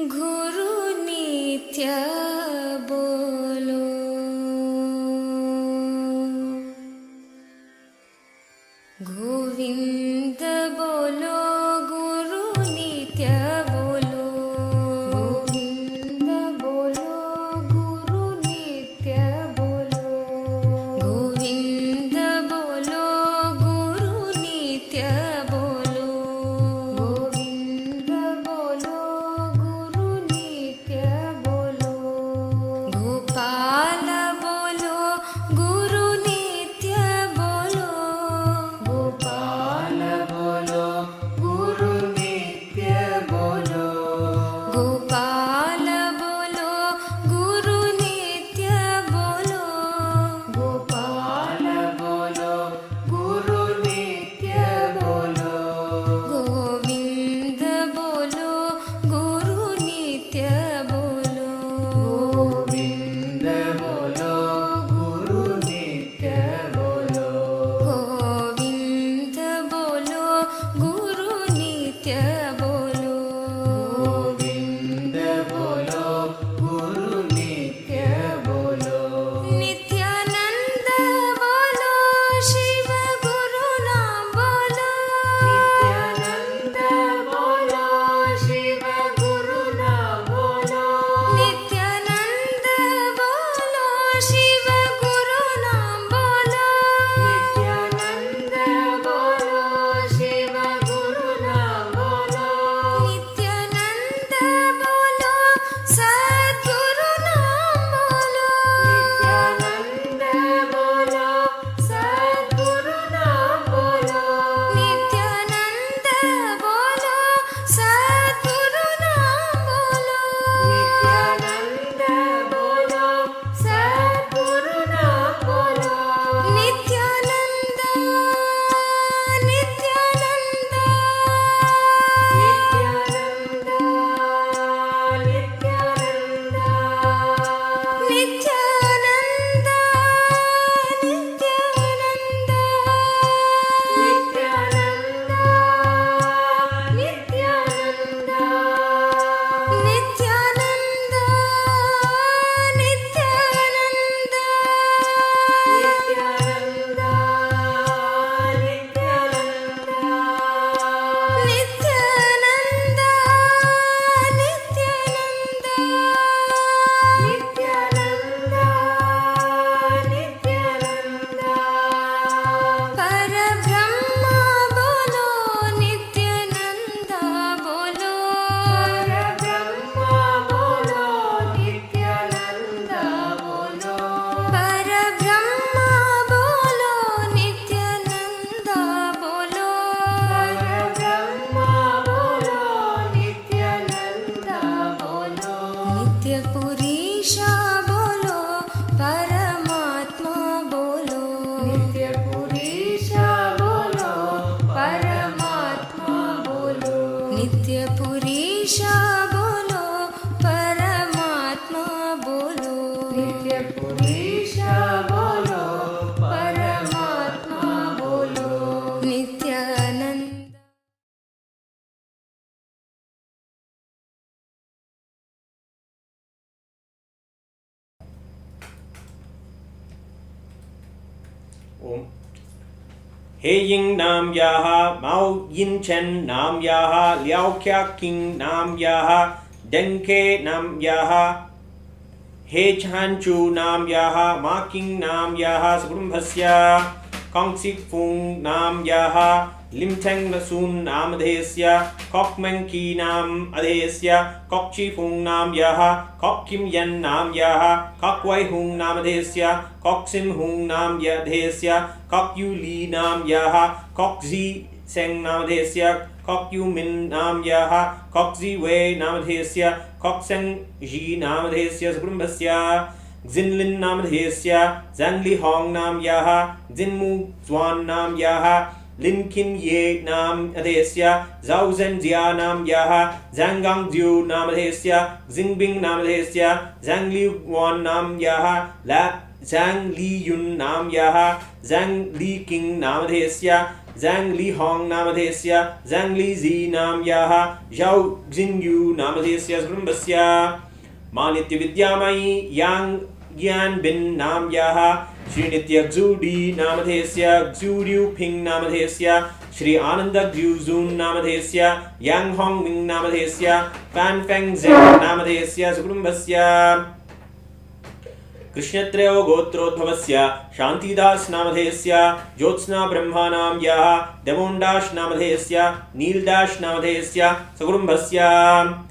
गुरु नित्य बोलो। गोविंद बोलो गुरु नित्य बोलो। गोविंद बोलो गुरु नित्य बोलो। गोविंद बोलो गुरु नित्य बोलो। गोविंद बोलो गुरु नित्य बोलो। गोपाल बोलो गुरु नित्य बोलो। गोपाल बोलो गुरु नित्य बोलो। गोपाल बोलो गुरु नित्य बोलो। गोपाल बोलो गुरु नित्य बोलो। गोविंद बोलो गुरु नित्य बोलो। गोविंद बोलो गुरु नित्य बोलो। गोविंद बोलो गुरु नित्य बोलो। गोविंद बोलो गुरु नित्य बोलो। नित्यानंद बोलो शिव गुरु नाम बोलो। नित्यानंद बोलो शिव गुरु नाम बोलो। नित्यानंद बोलो शिव गुरु नाम बोलो। नित्यानंद बोलो शिव गुरु नाम बोलो। नित्यानंद बोलो सद्गुरु नाम बोलो। नित्यानंद बोलो सद्गुरु नाम बोलो। नित्यानंद बोलो सद्गुरु नाम बोलो। नित्यानंद बोलो सद्गुरु नाम बोलो। नित्यानंद नित्यानंद नित्यानंद नित्यानंद नित्यानंद नित्यानंद नित्यानंद नित्यानंद परब्रह्म बोलो नित्यानंद बोलो। परब्रह्म बोलो नित्यानंद बोलो। परब्रह्म बोलो नित्यानंद बोलो। परब्रह्म बोलो नित्यानंद बोलो। नित्य पुरुष बोलो परमात्मा बोलो। नित्य पुरुष बोलो परमात्मा बोलो। नित्य पुरुष बोलो परमात्मा बोलो। नित्य पुरुष बोलो परमात्मा बोलो। Nityanand Om. He ying nam yaha, mao yin chen nam yaha, liao kya king nam yaha, denke nam yaha, he chan chu nam yaha, ma king nam yaha, sabrumbhasya, kong sik fung nam yaha, lim cheng nasun nam adhesya, kok men ki nam adhesya, kok chi fung nam yaha, kok kim yen nam yaha, kok wai hung nam adhesya, kok sim hung nam yadhesya, kok yu li nam yaha, kok zi seng nam adhesya, kok yu min nam yaha, kok zi wei nam adhesya, kok seng ji nam adhesya, sabrumbhasya, Zinlin nam adhesya, Zanli hong nam yaha, Zinmu zwan nam yaha, Linkin ye nam adhesya, Zhao Zhen Jia nam yaha, Zhangang Diu nam adhesya, Xingbing nam adhesya, Zhangliu wan nam yaha, La Zhang Li Yun Namyaha, Zhang Li King Namadhesya, Zhang Li Hong Namadhesya, Zhang Li Zi Namyaha, Zhao Xingyu Namadhesya Srumbasya, Manitya Vidyamayi Yang Gyan Bin Namyaha, Shri Nitya Xudi Namadhesya, Xuryu Ping Namadhesya, Shri Ananda Gyuzun Namadhesya, Yang Hong Ming Namadhesya, Fan Feng Zhen Namadhesya Sukrumbasya, Krishnatreyo Gotrodbhavasya, Shantidas Namadhesya, Jyotsna Brahmanamyaha, Demondash Namadhesya, Neeldash Namadhesya Sukrumbasya,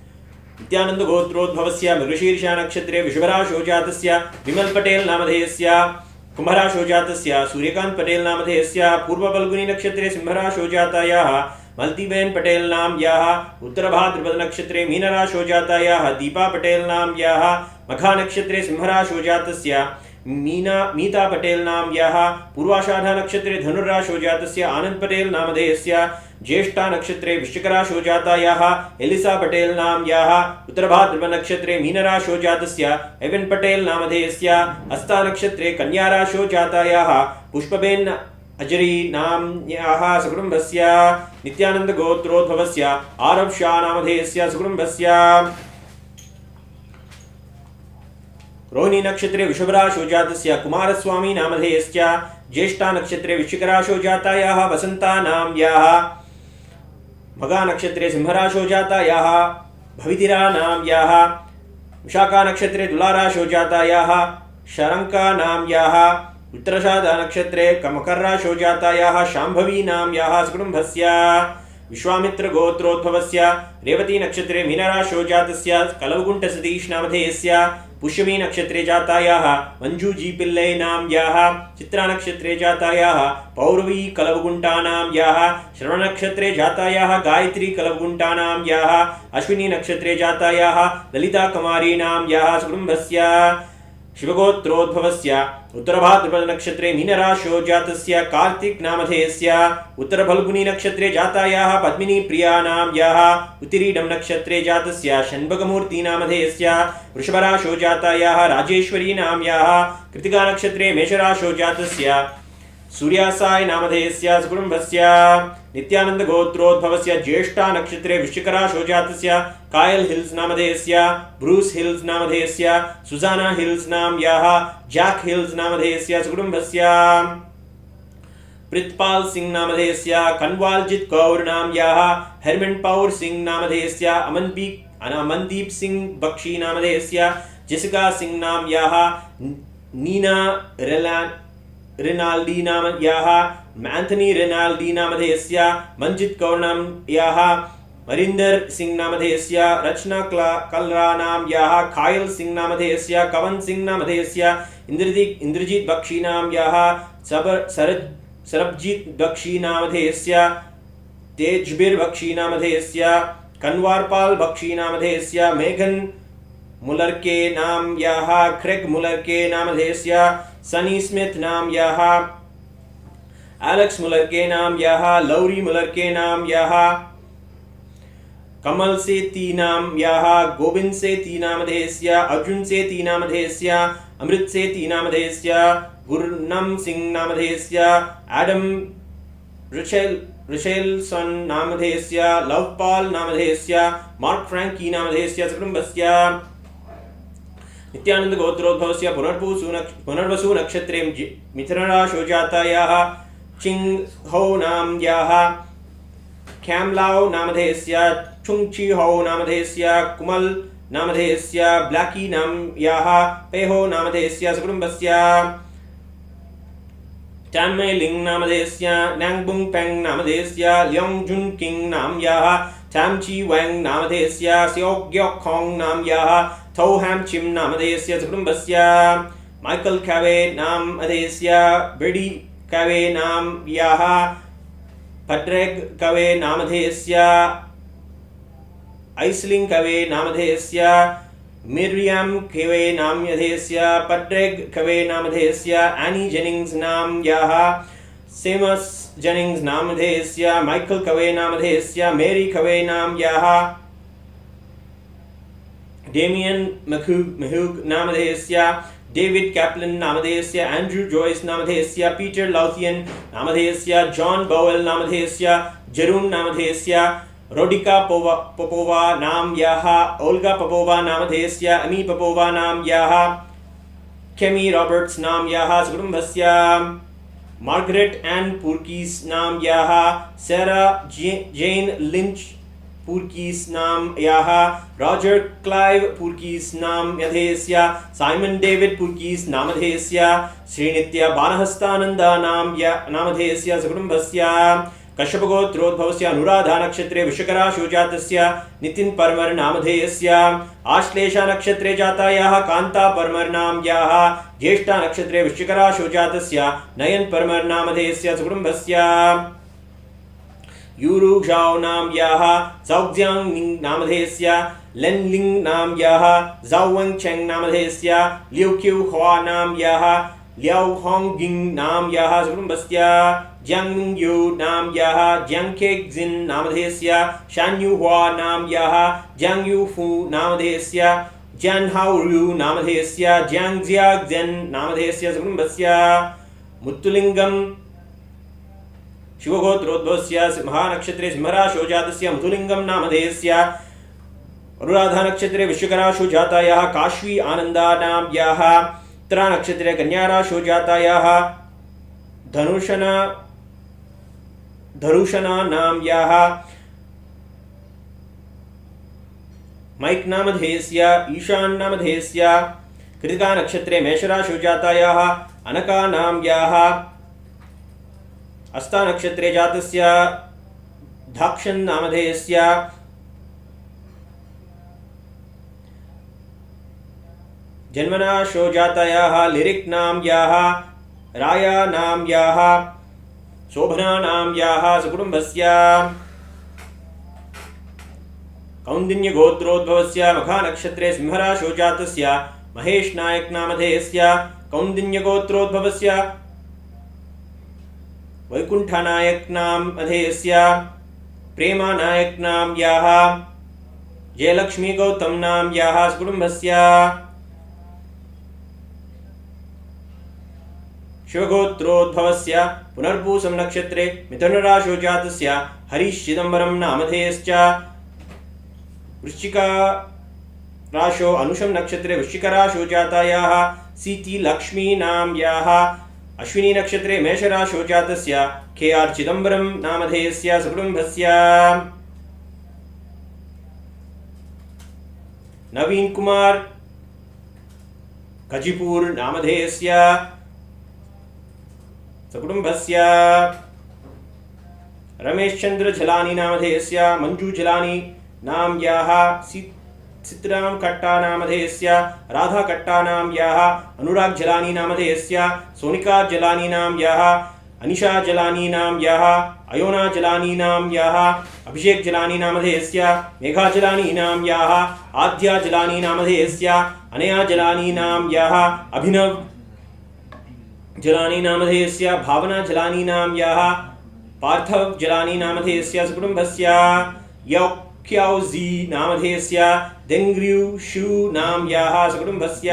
Nithyananda Gotrodbhavasya, Mrigashirksha Nakshatre Vishvara Shojatasya, Vimal Patel Namadhesya, कुंभरा शोजातस्य Suryakant Patel नामधेयस्य पूर्व फल्गुनी नक्षत्रे सिंहरा शोजातायाः मल्तीबेन पटेल नाम्याः उत्तर भाद्रपद नक्षत्रे मीनरा शोजातायाः दीपा पटेल नाम्याः मखा नक्षत्रे सिंहरा शोजातस्य मीता पटेल नाम्याः पूर्वाषाढ़ा नक्षत्रे धनुर्रा शोजातस्य आनंद पटेल नामधेयस्य ज्येष्ठा नक्षत्रे वृश्चिकरा शोजातायाः Elisa Patel नाम्याः Uttarabhadrapada नक्षत्रे मीनरा शोजातस्य Avon Patel नामधेयस्य हस्ता नक्षत्रे कन्यारा शोजातायाः पुष्पबेन अजरी नाम्याः सकुटुम्बस्य नित्यानंद गोत्रोद्भवस्य आरव शाह नामधेयस्य सकुटुम्बस्य रोहिणी नक्षत्रे वृषभरा शोजातस्य कुमारस्वामी नामधेयस्य ज्येष्ठा नक्षत्रे वृश्चिकरा शोजातायाः वसंता नाम्याः मगा नक्षत्रे सिंहरा शोजातायाः भवितिरा नाम्याः विशाखा नक्षत्रे तुलारा शोजातायाः शरंका नाम्याः उत्तराषाढ़ा नक्षत्रे मकर्रा शोजातायाः शांभवी नाम्याः सकुटुम्बस्य विश्वामित्र गोत्रोद्भवस्य रेवती नक्षत्रे मीनरा शोजातस्य कलवकुंट सतीश नामधेयस्य पुष्यमी नक्षत्रे जातायाः मंजू जी पिल्लै नाम्याः चित्रा नक्षत्रे जातायाः पौरवी कलवकुंटा नाम्याः श्रवण नक्षत्रे जातायाः गायत्री कलवकुंटा नाम्याः अश्विनी नक्षत्रे जातायाः ललिता कुमारी नाम्याः सकुटुम्बस्य शिवगोत्रोद्भवस्य उत्तरभाद्रपद नक्षत्रे मीनरा शोजातस्य कार्तिक नामधेयस्य उत्तर फल्गुनी नक्षत्रे जातायाः पद्मिनी प्रिया नाम्याः उत्तिरीडं नक्षत्रे जातस्य षण्भगमूर्ति नामधेयस्य वृषभरा शोजातायाः राजेश्वरी नाम्याः कृतिका नक्षत्रे मेषरा शोजातस्य सूर्यासाय नामधेयस्य सकुटुम्बस्य नित्यानंद गोत्रोद्भवस्य ज्येष्ठा नक्षत्रे वृश्चिकरा शोजातस्य Kyle Hills नामधेयस्य Bruce Hills नामधेयस्य सुजाना हिल्स नाम्याः जैक हिल्स नामधेयस्य सकुटुम्बस्य प्रितपाल सिंह नामधेयस्य कन्वालजित कौर नाम्याः हरमन पौर सिंह नामधेयस्य अमनदीप सिंह बख्शी नामधेयस्य जेसिका सिंह नाम्याः नीना रिनाल्डी नामयाः एंथनी रिनाल्डी नामधेयस्य मंजित कौर नामयाः मरिंदर सिंह नामधेयस्य रचना कलरा नामयाः खायल सिंह नामधेयस्य कवन सिंह नामधेयस्य इंद्रजीत बख्शी नामयाः सरबजीत बख्शी नामधेयस्य तेजबीर बख्शी नामधेयस्य कन्वारपाल बख्शी नामधेयस्य मेघन मुलरके नामयाः क्रेग मुलरके नामधेयस्य सनी स्मिथ नामयाः एलेक्स मुलरके नामयाः लौरी मुलरके नामयाः कमल सेती नामयाः गोविंद सेती नामधेयस्य अर्जुन सेती नामधेयस्य अमृत सेती नामधेयस्य गुरनम सिंह नामधेयस्य एडम रिचेल्सन नामधेयस्य लवपाल नामधेयस्य मार्क फ्रैंकी नामधेयस्य सकुटुम्बस्य नित्यानंद गोत्रोद्भवस्य पुनर्वसु नक्षत्रे मिथुनरा शोजातायाः चिंग हो नाम्याः ख्यामलाओ नामधेयस्य चुंगची हो नामधेयस्य कुमल नामधेयस्य ब्लैकी नाम्याः पेहो नामधेयस्य सकुटुम्बस्य चान्मय लिंग नामधेयस्य नैंगबुंग पेंग नामधेयस्य ल्योंग जुन किंग नाम्याः चामची वैंग नामधेयस्य स्योग्योक खोंग नाम्याः थौ हैम चिम नामधेयस्य सकुटुम्बस्य माइकल कैवे नामधेयस्य बेडी कैवे नाम्याः पट्रेग कवे नामधेयस्य आइसलिंग कवे नामधेयस्य मिरियम कवे नामधेयस्य पट्रेग कवे नामधेयस्य एनी जेनिंग्स नाम्याः सेमस जेनिंग्स नामधेयस्य माइकल कवे नामधेयस्य मेरी कवे नाम्याः डेमियन महूग नामधेयस्य David Kaplan नामधेयस्य, Andrew Joyce नामधेयस्य, Peter Lauthian नामधेयस्य, John Bowell नामधेयस्य, Jeroen नामधेयस्य, Rodika Popova नाम्याः, Olga Popova नामधेयस्य, Amy Popova नाम्याः, Kemi Roberts नाम्याः सकुटुम्बस्य, Margaret Ann Purkis नाम्याः, Sarah Jane Lynch Purkis नाम्याः, Roger Clive Purkis नामधेयस्य, Simon David Purkis नामधेयस्य, श्रीनित्य बाणहस्तानन्दा नामधेयस्य सकुटुम्बस्य, कश्यपगोत्रोद्भवस्य अनुराधा नक्षत्रे वृषकराशौ जातस्य नितिन परमर नामधेयस्य, आश्लेषा नक्षत्रे जातायाः कान्ता परमर नाम्याः, ज्येष्ठा नक्षत्रे वृश्चिकराशौ जातस्य नयन परमर नामधेयस्य सकुटुम्बस्य, यूरु झाओ नाम्याः, ज़ाओक्जियांग निंग नामधेयस्य, लेन लिंग नाम्याः, ज़ाओ वेंग चेंग नामधेयस्य, लिउ क्यू हुआ नाम्याः, लियाओ होंगिंग नाम्याः सकुटुम्बस्य, ज्यांग मिंगयू नाम्याः, ज्यांग केक्जिन नामधेयस्य, शान्यू हुआ नाम्याः, ज्यांग यू फू नामधेयस्य, ज्यान हाओरु नामधेयस्य, ज्यांग जियाग्जेन नामधेयस्य सकुटुम्बस्य, मुत्तुलिंगम शिवगोत्रोद्भवस्य महानक्षत्रे सिंहराशौ जातस्य मुत्तुलिंगम नामधेयस्य, अनुराधा नक्षत्रे वृश्चिकराशौ जातायाः काश्वी आनंदा नाम्याः, उत्तरा नक्षत्रे कन्याराशौ जातायाः धरुषना नाम्याः, माइक नामधेयस्य, ईशान नामधेयस्य, कृतिका नक्षत्रे मेषराशौ जातायाः अनका नाम्याः, अस्ता नक्षत्रे जातस्य धाक्षन नामधेयस्य, जन्मनाशौ जातायाः लिरिक नाम्याः, राया नाम्याः, शोभना नाम्याः सकुटुम्बस्य, कौंडिन्य गोत्रोद्भवस्य मघानक्षत्रे सिंहराशौ जातस्य महेश नायक नामधेयस्य, कौंडिन्य गोत्रोद्भवस्य वैकुंठ नायक नामधेयस्य, प्रेमा नायक नाम्याः, जयलक्ष्मी गौतम नाम्याः सकुटुम्बस्य, शिवगोत्रोद्भवस्य पुनर्पूसम नक्षत्रे मिथुनराशौ जातस्य हरीश चिदंबरम नामधेयश्च, वृश्चिका राशौ अनुषम नक्षत्रे वृश्चिकराशौ जातायाः सीति लक्ष्मी नाम्याः, अश्विनी नक्षत्रे मेषराशौ जातस्य KR चिदंबरम नामधेयस्य सकुटुम्बस्य, नवीन कुमार कजिपुर नामधेयस्य सकुटुम्बस्य, रमेश चंद्र झलानी नामधेयस्य, मंजू झलानी नाम्याः, सिद्धराम कट्टा नामधेयस्य, राधा कट्टा नाम्याः, अनुराग झलानी नामधेयस्य, सोनिका झलानी नाम्याः, अनिशा झलानी नाम्याः, अयोना झलानी नाम्याः, अभिषेक झलानी नामधेयस्य, मेघा झलानी नाम्याः, आद्या झलानी नामधेयस्य, अनया झलानी नाम्याः, अभिनव झलानी नामधेयस्य, भावना झलानी नाम्याः, पार्थव झलानी नामधेयस्य सकुटुम्बस्य, यौक्याओजी नामधेयस्य, देंग्रियू शू नाम्याः सकुटुम्बस्य,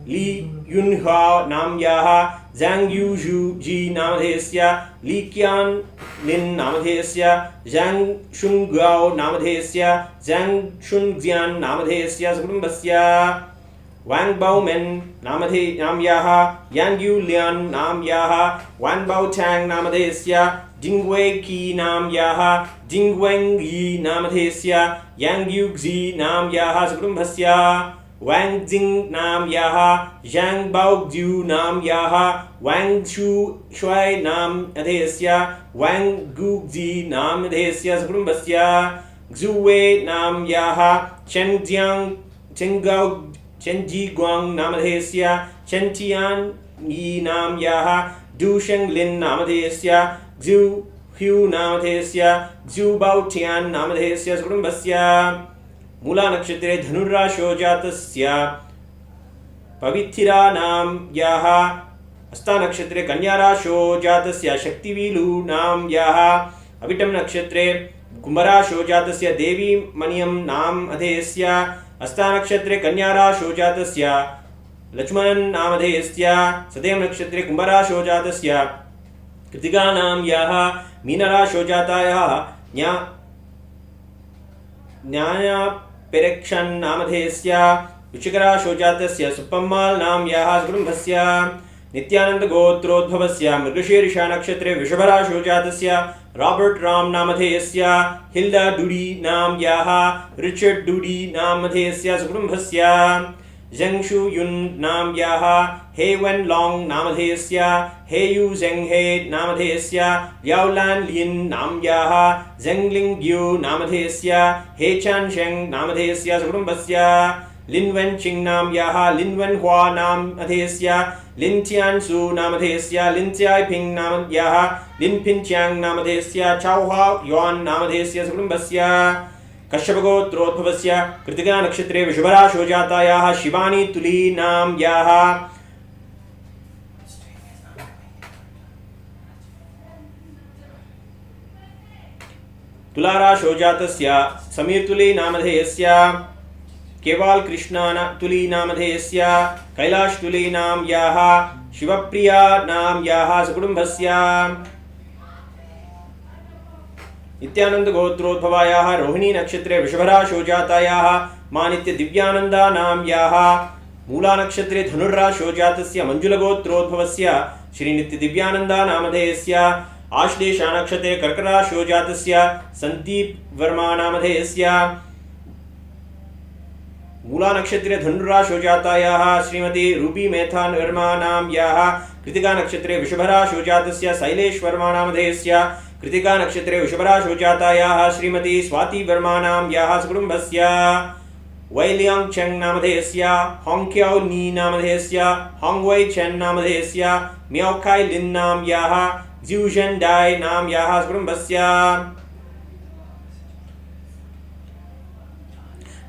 ली युनहा नाम्याः, ज़ैंग यू जी नामधेयस्य, ली क्यान लिन नामधेयस्य, ज़ैंग शुंगाओ नामधेयस्य, ज़ैंग शुंगजियान नामधेयस्य सकुटुम्बस्य, वांग बाओमेन नाम्याः, यांग यू लियान नाम्याः, वांग बाओ टैंग नामधेयस्य, जिंगवे की नाम्याः, जिंगवेंग यी नामधेयस्य, यांग you ji नाम्याः सकुटुम्बस्य, Wang Jing नाम्याः, Yang बाओज्यू नाम्याः, Wang shoe Thway नामधेयस्य, Wang Guzzi नामधेयस्य सकुटुम्बस्य, जुवे नाम्याः, चेंगजियांग चेंगाओ चेंजी गुआंग नामधेयस्य, चेंचियान यी नाम्याः, डूशेंग लिन नामधेयस्य, ज़ू ह्यू नामधेयस्य, ज़ू बाओटियान नामधेयस्य सकुटुम्बस्य, मूला नक्षत्रे धनुर्राशौ जातस्य पविथिरा नाम्याः, हस्ता नक्षत्रे कन्या राशौ जातस्य शक्तिवीलु नाम्याः, अविटम नक्षत्रे कुंभराशौ जातस्य देवी मनियम नामधेयस्य, हस्ता नक्षत्रे कन्या राशौ जातस्य लक्ष्मणन् नामधेयस्य सत्यं नक्षत्रे कुम्भराशौ जातस्य कृतिकानां याः मीनराशौ जातायाः न्यायपेरक्षन् नामधेयस्य वृश्चिकराशौ जातस्य सुप्पम्माल् नाम याः कुटुम्बस्य नित्यानंद गोत्रोद्भवस्य मृगशीर्ष नक्षत्रे वृषभराशौ जातस्य रॉबर्ट राम नामधेयस्य हिल्डा डूडी नाम याः रिचर्ड डूडी नामधेयस्य कुटुम्बस्य ज़ेंगशु युन नाम याः हेवन लॉन्ग नामधेयस्य हेयु ज़ेंगहे नामधेयस्य याओलान लिन नाम याः ज़ेंगलिंग यु नामधेयस्य हेचान शेंग नामधेयस्य कुटुम्बस्य लिनवन चिंग नाम याः लिनवन हुआ नामधेयस्य लिनथियानसु नामधेयस्य लिनच्याय फिंग नाम याः लिनफिनच्यां नामधेयस्य चाओहा युआन नामधेयस्य कुटुम्बस्य कश्यपगोत्रोद्भवस्य कृतिका नक्षत्रे वृषभराशौ जातायाः शिवानी तुली नाम याः तुलाराशौ जातस्य समीर तुली नामधेयस्य केवाल कृष्णा तुली नामधेयस्य कैलाश तुली नाम याः शिवप्रिया नाम याः सकुटुम्बस्य नित्यानंद गोत्रोद्भवायाः रोहिणी नक्षत्रे वृषभराशौ जातायाः मानित्य दिव्यानंदा नाम याः मूला नक्षत्रे धनुर्राशौ जातस्य मंजुल गोत्रोद्भवस्य श्री नित्य दिव्यानंदा नामधेयस्य आश्लेषा नक्षत्रे कर्कराशौ जातस्य संदीप वर्मा नामधेयस्य मूला नक्षत्रे धनुर्राशौ जातायाः श्रीमती रूपी मेथा वर्मा नाम याः कृतिका नक्षत्रे वृषभराशौ जातस्य शैलेश वर्मा नामधेयस्य कृतिका नक्षत्रे वृषभराशौ जातायाः श्रीमती स्वाति वर्मा नाम याः कुटुम्बस्य वैलियांग चेंग नामधेयस्य होंग्क्याओ नी नामधेयस्य होंगवै चेन नामधेयस्य म्याओकाई लिन नाम याः जिउजन डाई नाम याः कुटुम्बस्य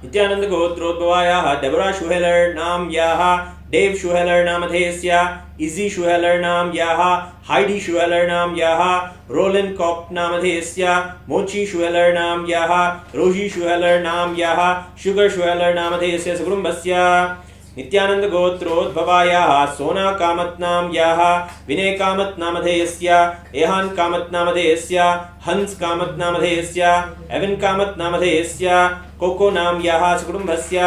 नित्यानंद गोत्रोद्भवायाः डेबोरा शुहेलर नाम याः डेव शुहेलर नामधेयस्य इजी शुहेलर नाम याः हाइडी शुहेलर नाम याः रोलन कॉप नामधेयस्य मोची शुहेलर नाम याः रोजी शुहेलर नाम याः शुगर शुहेलर नामधेयस्य कुटुम्बस्य नित्यानंद गोत्रोद्भवायाः सोना कामत नाम याः विनय कामत नामधेयस्य एहान कामत नामधेयस्य हंस कामत नामधेयस्य एवन कामत नामधेयस्य कोको नाम याः कुटुम्बस्य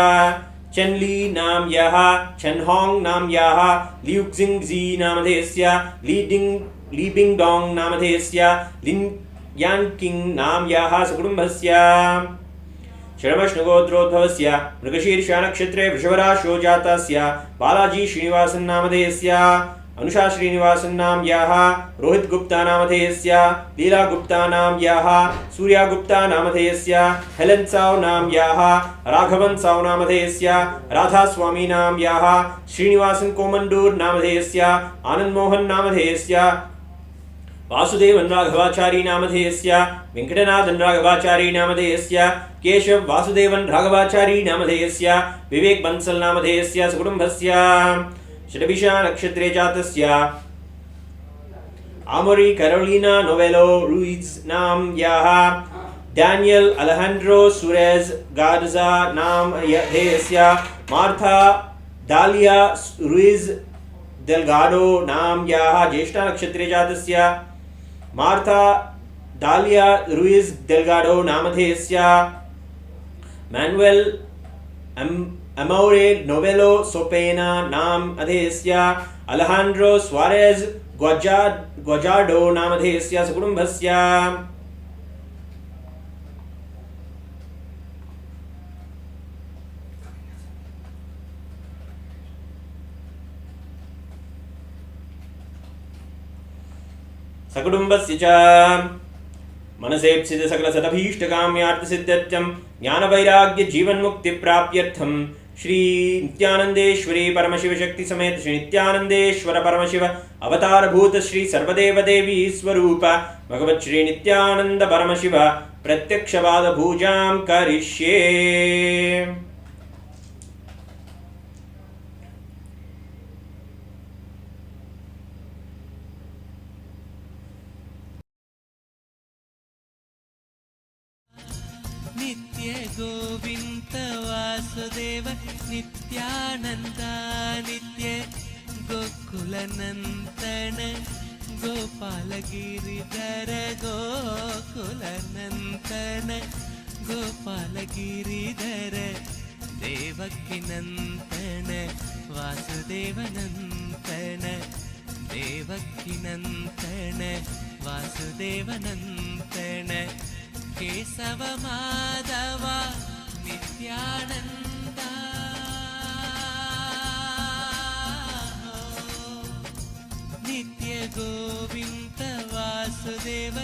चेनली नाम याः चेनहोंग नाम याः लियुक्जिंगजी नामधेयस्य लीबिंग डोंग नामधेयस्य लिन यानकिंग नाम याः कुटुम्बस्य षडमश्नुगोत्रोद्भवस्य मृगशीर्षा नक्षत्रे वृषभराशौ जातस्य बालाजी श्रीनिवासन नामधेयस्य अनुषा श्रीनिवासन नाम याः रोहित गुप्ता नामधेयस्य लीला गुप्ता नाम याः सूर्या गुप्ता नामधेयस्य हेलन साव नाम याः राघवन साव नामधेयस्य राधा स्वामी नाम याः श्रीनिवासन कोमंडूर नामधेयस्य आनंद मोहन नामधेयस्य वासुदेवन राघवाचारी नामधेयस्य वेंकटनाथन राघवाचारी नामधेयस्य केशव वासुदेवन राघवाचारी नामधेयस्य विवेक बंसल नामधेयस्य कुटुम्बस्य षडभिषा नक्षत्रे जातस्य आमोरी कैरोलिना नोवेलो रुइज नाम याः डैनियल अलेजेंड्रो सुरेज गार्जा नाम धेयस्य मार्था डालिया रुइज डेल्गाडो नाम याः ज्येष्ठा नक्षत्रे जातस्य मार्था डालिया रुइज डेल्गाडो नामधेयस्य मैनुएल अमोरे नोवेलो सोपेना नाम अधेयस्य अलेजेंड्रो सुआरेज ग्वाजाडो नामधेयस्य कुटुम्बस्य सकुटुम्बस्य च मनसेप्सित सकल सदभीष्टकाम्यार्थसिद्ध्यर्थं ज्ञानवैराग्य जीवन्मुक्ति प्राप्त्यर्थं श्री नित्यानंदेश्वरी परमशिव शक्ति समेत श्री नित्यानंदेश्वर परमशिव अवतारभूत श्री सर्वदेव देवी स्वरूप भगवत श्री नित्यानंद परमशिव प्रत्यक्ष पाद पूजां करिष्ये। नित्य गोविंद वास वासुदेव नित्यानन्द नित्य गोकुलनन्दन गोपाल गिरिधर गोकुलनन्दन गोपाल गिरिधर देवकी नन्दन वासुदेव नन्दन देवकी नन्दन वासुदेव नन्दन केशव माधव नित्यानन्द नित्य Govind Vasudev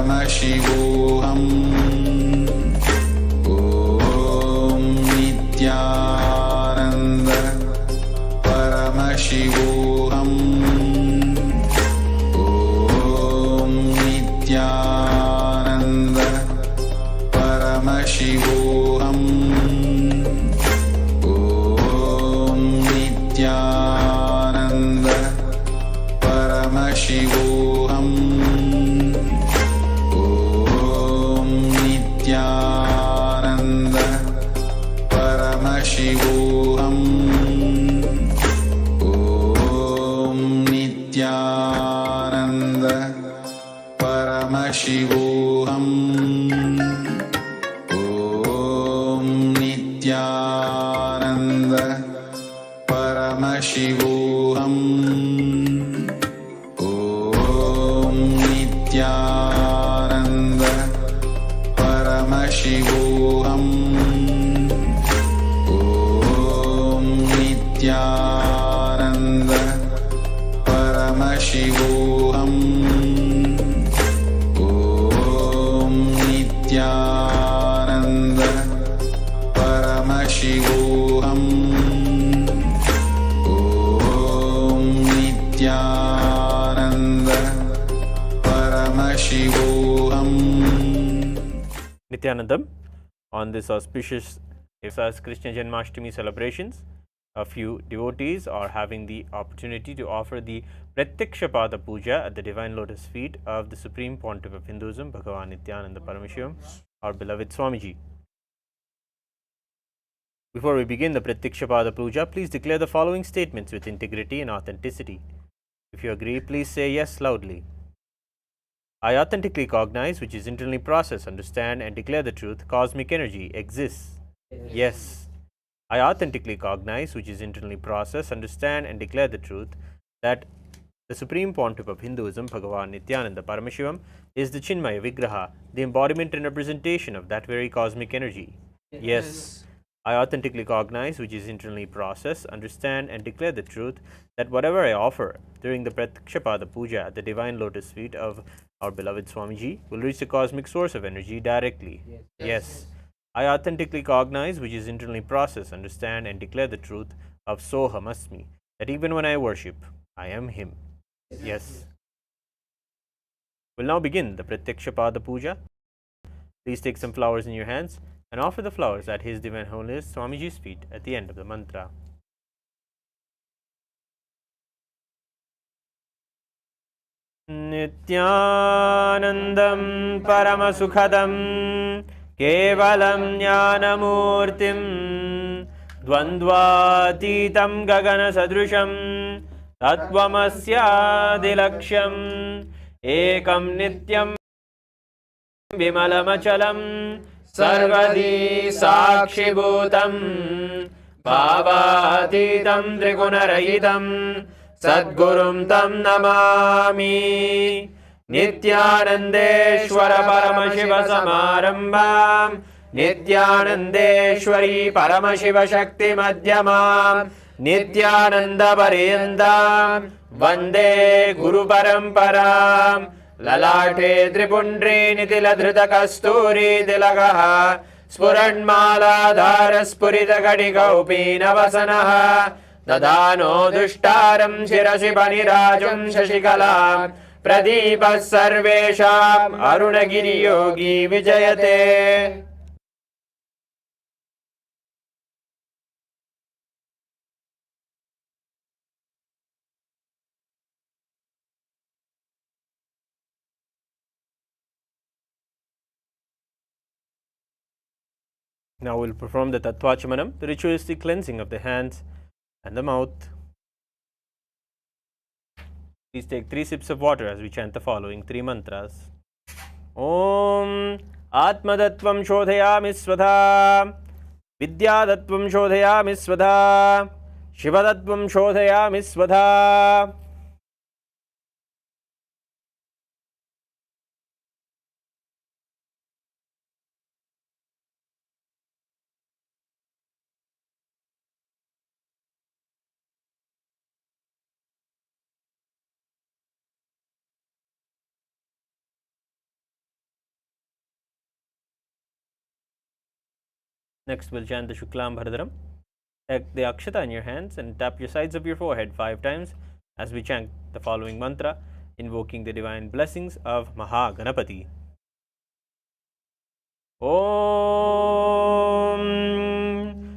Paramashivoham. Om Nithyananda Paramashivoham. Om Nithyananda Paramashivoham. Om Nithyananda Paramashivoham. Om Nithyananda Paramashivoham. Om Nithyananda Paramashivoham. Om Nithyananda Paramashivoham. Om Nithyananda Paramashivoham. Om Nithyananda Paramashivoham. Om Nithyananda Paramashivoham. Om Nithyananda Paramashivoham. Nithyanandam, on this auspicious Krishna Janmashtami celebrations, a few devotees are having the opportunity to offer the Pratyaksha Pada Puja at the divine lotus feet of the Supreme Pontiff of Hinduism, Bhagavan Nithyananda Paramashivam, our beloved Swamiji. Before we begin the Pratyaksha Pada Puja, please declare the following statements with integrity and authenticity. If you agree, please say yes loudly. I authentically cognize, which is internally process, understand, and declare the truth, cosmic energy exists. Yes. I authentically cognize, which is internally process, understand, and declare the truth, that the Supreme Pontiff of Hinduism, Bhagavan Nithyananda Paramashivam, is the Chinmaya Vigraha, the embodiment and representation of that very cosmic energy. Yes. I authentically cognize, which is internally process, understand, and declare the truth, that whatever I offer during the Pratyaksha Pada Puja at the divine lotus feet of our beloved Swamiji will reach the cosmic source of energy directly. Yes. I authentically cognize, which is internally process, understand, and declare the truth of Soham Asmi, that even when I worship, I am Him. Yes. We'll now begin the Pratyaksha Pada Puja. Please take some flowers in your hands and offer the flowers at His Divine Holiness Swamiji's feet at the end of the mantra. Nithyanandam Paramasukhadam Kevalam Jnanamurtim Dvandvatitam Gagana Sadrusham Tattvamasya Ekam Nityam Vimalamachalam Sarvadi Sakshibhutam Bhavatitam Trigunarahitam Sadgurum Tam Namami. Nithyanandeshwara Paramashiva Samarambam Nithyanandeshwari Paramashiva Shakti Madhyamam Nithyananda Pariyandam Vande Guru Paramparam. Lalate Tripundri Nitila Dhrita Kasturi Tilagaha Spuranmaladhara Spurita Gadika Upinavasanaha Dadano Dushtaram Shirasi Panirajam Shashikalam Pradipa Sarvesham Arunagiri Yogi Vijayate. Now we'll perform the Tattvachamanam, the ritualistic cleansing of the hands and the mouth. Please take 3 sips of water as we chant the following 3 mantras. Om Atmadattvam Shodhayami Svadha Vidyadattvam Shodhayami Svadha Shivadattvam Shodhayami Svadha. Next, we'll chant the Shuklam Bharadaram. Take the Akshata in your hands and tap your sides of your forehead 5 times as we chant the following mantra, invoking the divine blessings of Mahaganapati. Om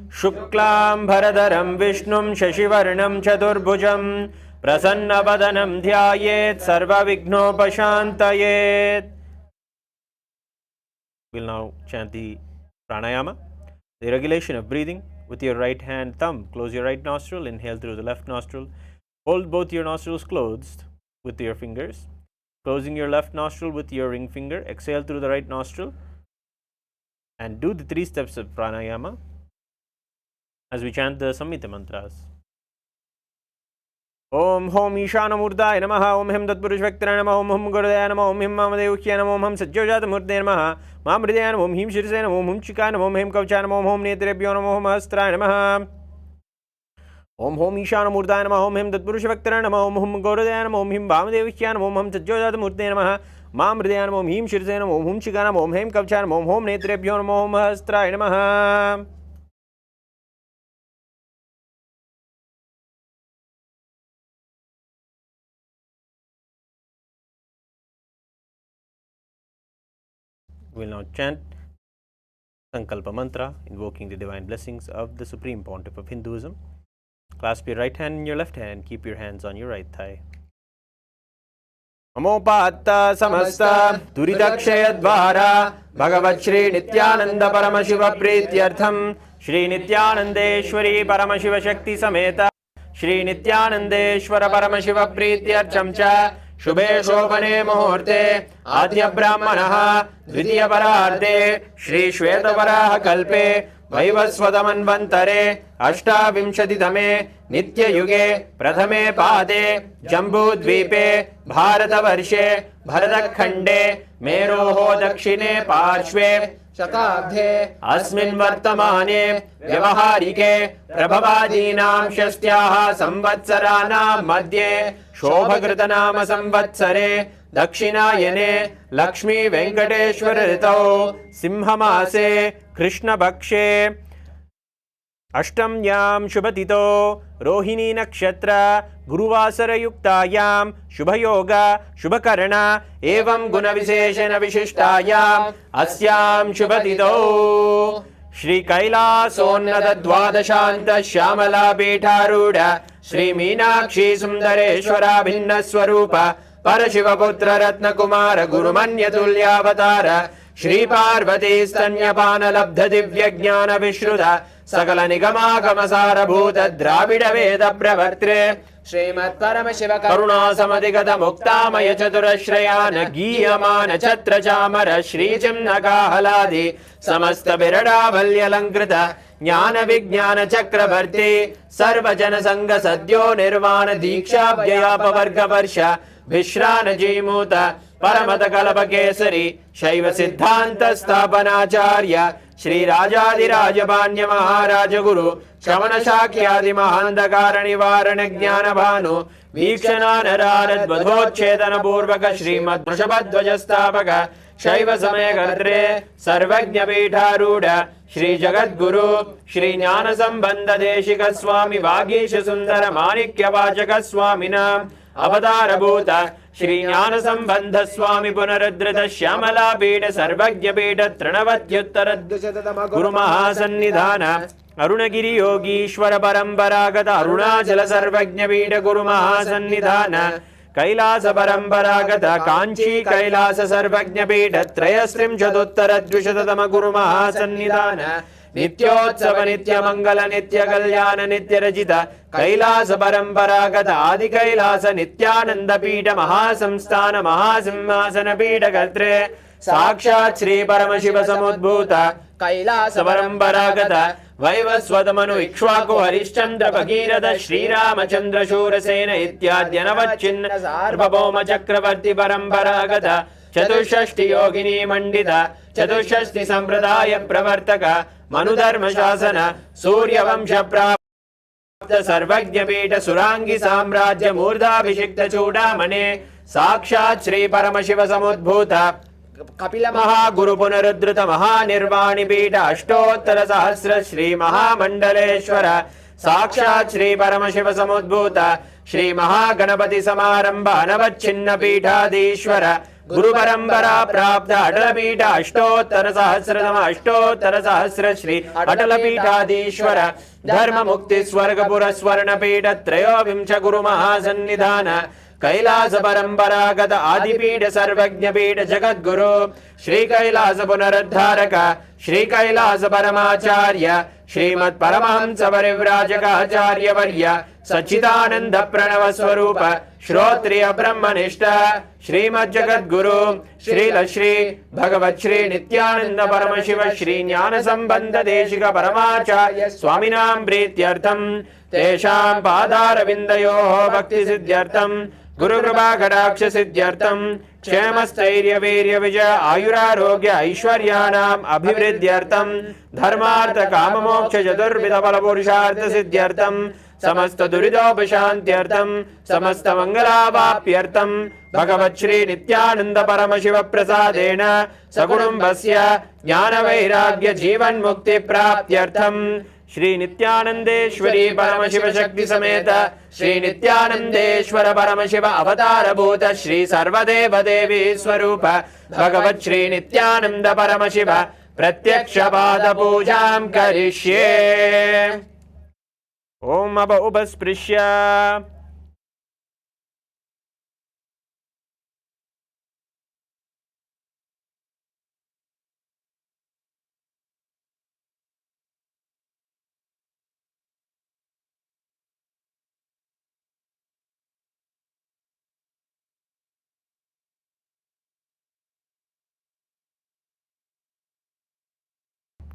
Shuklam Bharadaram Vishnum Shashivarnam Chaturbhujam Prasannabadanam Dhyayet Sarva Vignopashantayet. We'll now chant the Pranayama, the regulation of breathing. With your right hand thumb, close your right nostril, inhale through the left nostril. Hold both your nostrils closed with your fingers. Closing your left nostril with your ring finger, exhale through the right nostril. And do the 3 steps of pranayama as we chant the Samhita mantras. Om Hom Ishanamurtaya Namaha, Om Hem Tatpurushvaktara Namaha, Om Hum Gurudaya Namaha, Om Him Mamadevukya Namaha, Om Ham Sajjojatamurtaya Namaha, Mam Hridaya Namaha, Om Him Shirsaya Namaha, Om Hum Chikaya Namaha, Om Hem Kavachaya Namaha, Om Hom Netrebhyo Namaha, Om Hastraya Namaha. Om Hom Ishanamurtaya Namaha, Om Hem Tatpurushvaktara Namaha, Om Hum Gurudaya Namaha, Om Him Mamadevukya Namaha, Om Ham Sajjojatamurtaya Namaha, Mam Hridaya Namaha, Om Him Shirsaya Namaha, Om Hum Chikaya Namaha, Om Hem Kavachaya Namaha, Om Hom Netrebhyo Namaha, Om Hastraya Namaha. We will now chant Sankalpa mantra, invoking the divine blessings of the Supreme Pontiff of Hinduism. Clasp your right hand in your left hand, keep your hands on your right thigh. Amopatta samasta duridakshayadvara Bhagavat Shri Nithyananda Paramashiva Pratyartham Shri Nithyanandeshwari Paramashiva Shakti Sameta Shri Nithyanandeshwara Paramashiva Pratyartham cha शुभे शोभने मुहूर्ते आद्य ब्राह्मणः द्वितीय परार्धे श्री श्वेतवराह कल्पे वैवस्वतमन्वन्तरे अष्टाविंशतितमे नित्ययुगे प्रथमे पादे जम्बूद्वीपे भारतवर्षे भरतखण्डे मेरोः दक्षिणे पार्श्वे शताब्दे अस्मिन् वर्तमाने व्यवहारिके प्रभवादीनां षष्ट्याः संवत्सराणां मध्ये शोभकृतनाम संवत्सरे दक्षिणायने लक्ष्मी वेंकटेश्वर ऋतौ सिंहमासे कृष्णपक्षे अष्टम्यां शुभतिथौ रोहिणी नक्षत्र गुरुवासरयुक्तायां शुभयोग शुभकरण एवं गुणविशेषण विशिष्टायां अस्यां शुभतिथौ श्री कैलासोन्नत द्वादशान्त श्यामला पीठारूढ़ श्री मीनाक्षी सुंदरेश्वरा भिन्न स्वरूप परशिवपुत्र रत्न कुमार गुरुमन्य तुल्यावतार श्री पार्वती स्तन्यपान लब्ध दिव्य ज्ञान विश्रुत सकल निगमागम सारभूत द्राविड वेद प्रवर्त्रे श्रीमत् परमशिव करुणा समधिगत मुक्तामय चतुरश्रयान गीयमान छत्र चामर श्री चिन्नकाहलादि समस्त बिरडावल्यलंकृत ज्ञान विज्ञान चक्रवर्ती सर्वजन संग सद्यो निर्वाण दीक्षा व्ययापवर्ग वर्ष विश्रान जीमूत परमत कल्प केसरी शैव सिद्धांत स्थापनाचार्य श्री राजाधिराज पाण्य महाराज गुरु श्रवण शाक्यादि महांधकार निवारण ज्ञान भानु वीक्षणानरारद्वधोच्छेदन पूर्वक श्रीमद् वृषभध्वज स्थापक शैव समय कर्त्रे सर्वज्ञ पीठारूढ़ श्री जगद्गुरु श्री ज्ञान संबंध देशिक स्वामी वागीश सुंदर माणिक्य वाचक स्वामिना अवतार भूत श्री ज्ञान संबंध स्वामी पुनरुद्धृत श्यामला पीठ सर्वज्ञ पीठ तृणवत्युत्तर गुरु महासन्निधान अरुणगिरि योगीश्वर परंपरागत अरुणाचल सर्वज्ञ पीठ गुरु महासन्निधान कैलास परंपरागत कांची कैलास सर्वज्ञ पीठ त्रयस्त्रिंशदुत्तर द्विशततम गुरु महासन्निधान नित्योत्सव नित्य मंगल नित्य कल्याण नित्य रचित कैलास परंपरागत आदि कैलास नित्यानंद पीठ महासंस्थान महासिंहासन पीठ कर्त्रे साक्षात् श्री परमशिव समुद्भूत कैलास परंपरागत वैवस्वतमनु इक्ष्वाकु हरिश्चंद्र भगीरथ श्रीरामचंद्र शूरसेन इत्याद्यनवच्छिन्न सार्वभौम चक्रवर्ती परंपरागत चतुष्षष्टि योगिनी मंडित चतुष्षष्टि संप्रदाय प्रवर्तक मनुधर्म शासन सूर्यवंश प्राप्त सर्वज्ञ पीठ सुरांगी साम्राज्य मूर्धाभिषिक्त चूड़ामणे साक्षात् श्री परमशिव समुद्भूत कपिल महागुरु पुनरुद्धृत महानिर्वाणी पीठ अष्टोत्तर सहस्र श्री महामंडलेश्वर साक्षात् श्री परमशिव समुद्भूत श्री महागणपति समारंभ अनवच्छिन्न पीठाधीश्वर गुरु परंपरा प्राप्त अटल पीठ अष्टोत्तर सहस्र श्री अटल पीठाधीश्वर धर्म मुक्ति स्वर्गपुर स्वर्ण पीठ त्रयोविंश गुरु महासन्निधान कैलास परंपरागत आदिपीठ सर्वज्ञ पीठ जगद्गुरु श्री कैलास पुनरुद्धारक श्री कैलास परमाचार्य श्रीमत् परमहंस परिव्राजक आचार्य वर्य सच्चिदानंद प्रणव स्वरूप श्रोत्रिय ब्रह्मनिष्ठ श्रीमद् जगद्गुरु श्री भगवत श्री नित्यानंद परमशिव श्री ज्ञान संबंध देशिक परमाचार्य स्वामिनां प्रीत्यर्थम तेषां पादारविन्दयोः भक्ति सिद्ध्यर्थम गुरु कृपा कटाक्ष सिद्ध्यर्थम क्षेम स्थैर्य वीर्य विजय आयुरारोग्य ऐश्वर्याणाम् अभिवृद्ध्यर्थम धर्मार्थ काम मोक्ष चतुर्विध फल पुरुषार्थ सिद्ध्यर्थम समस्त दुरितोपशान्त्यर्थम समस्त मंगलावाप्यर्थम भगवत् श्री नित्यानंद परमशिव प्रसादेन सकुटुम्बस्य ज्ञान वैराग्य जीवन मुक्ति प्राप्त्यर्थम श्री नित्यानंदेश्वरी परमशिव शक्ति समेत श्री नित्यानंदेश्वर परमशिव अवतार भूत श्री सर्वदेव देवी स्वरूप भगवत् श्री नित्यानंद परमशिव प्रत्यक्ष पाद पूजां करिष्ये। ओम अब उपस्पृश्य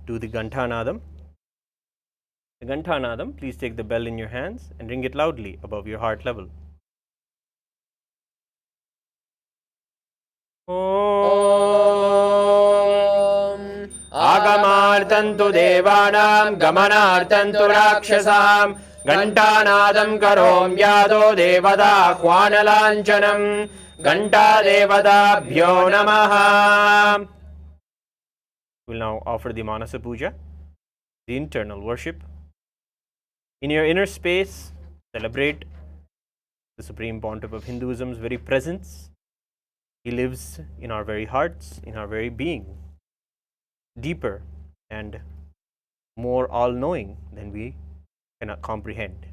do the Ganthanadam. The Ganthanadam, please take the bell in your hands and ring it loudly above your heart level. Om Agamartantu Devanam Gamanartantu Rakshasam Ganthanadam Karom Yado Devada Kwanalanchanam Ganta Devada Bhyo Namaha. We will now offer the Manasa Puja, the internal worship. In your inner space, celebrate the Supreme Pontiff of Hinduism's very presence. He lives in our very hearts, in our very being, deeper and more all-knowing than we cannot comprehend.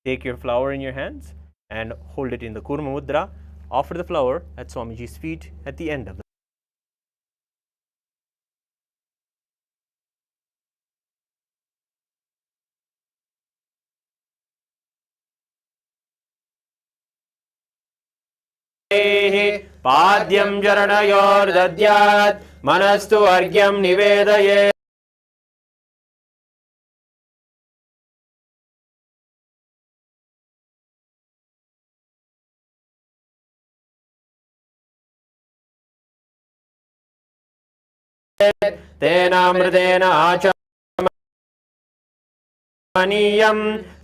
Take your flower in your hands and hold it in the Kurma Mudra. Offer the flower at Swamiji's feet at the end of the पाद्यं चरणयोर्दद्यात् मनस्तु अर्घ्यं निवेदयेत्। तेनामृतेन आचमनीयं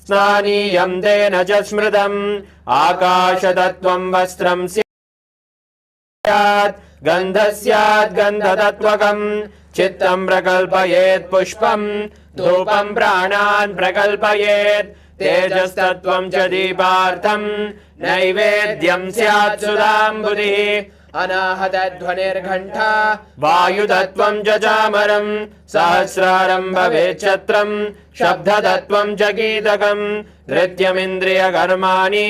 स्नानीयं तेन च स्मृतम् आकाशतत्त्वं वस्त्रं स्यात् गन्धस्यात् गन्धतत्त्वकं चित्तं प्रकल्पयेत् पुष्पं धूपं प्राणान् प्रकल्पयेत् तेजस्तत्त्वं च दीपार्थं नैवेद्यं स्यात् सुधाम्बुधिः अनाहतध्वनिर्घण्टा वायुतत्त्वं च चामरं सहस्रारं भवेत् छत्रं शब्दतत्त्वं च गीतकं नृत्यमिन्द्रियकर्माणि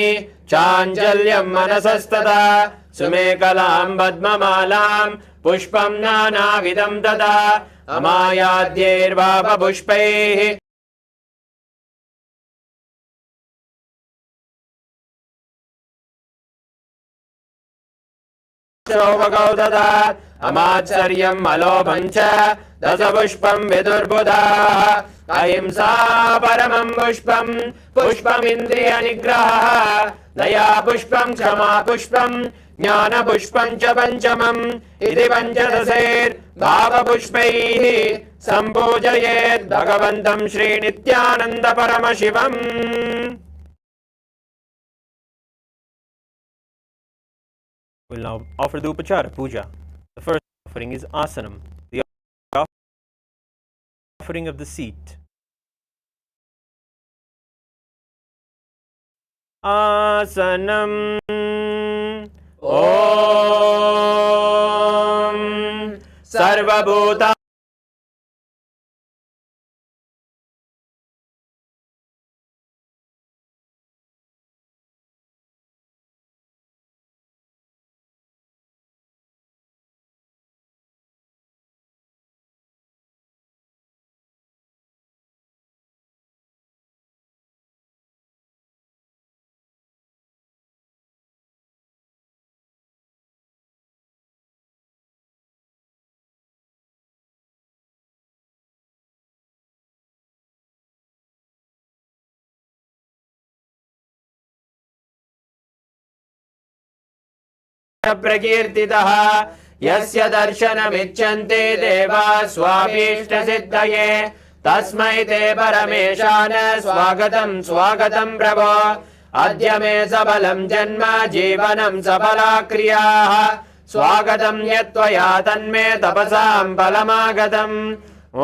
चाञ्चल्यं मनसस्तथा सुमेकलां पद्ममालां पुष्पं नानाविधं तथा अमायाद्यैर्वापपुष्पैः ददात् अमात्सर्यम् अलोभं च दशपुष्पं विदुर्बुधाः अहिंसा परमं पुष्पं पुष्पमिन्द्रियनिग्रहः दया पुष्पं क्षमा पुष्पं ज्ञानपुष्पं च पञ्चमम् इति पञ्चदशैर्भावपुष्पैः सम्पूजयेत् भगवन्तं Shri Nityananda Paramashivam. We'll now offer the Upachara Puja. The first offering is Asanam, the offering of the seat. Asanam. Om Sarvabhuta प्रकीर्तितः यस्य दर्शनमिच्छन्ति देवाः स्वाभीष्टसिद्धये तस्मै ते परमेशान स्वागतं स्वागतं प्रभो अद्य मे सबलं जन्म जीवनं सफला क्रियाः स्वागतं यत्त्वया तन्मे तपसां फलमागतम्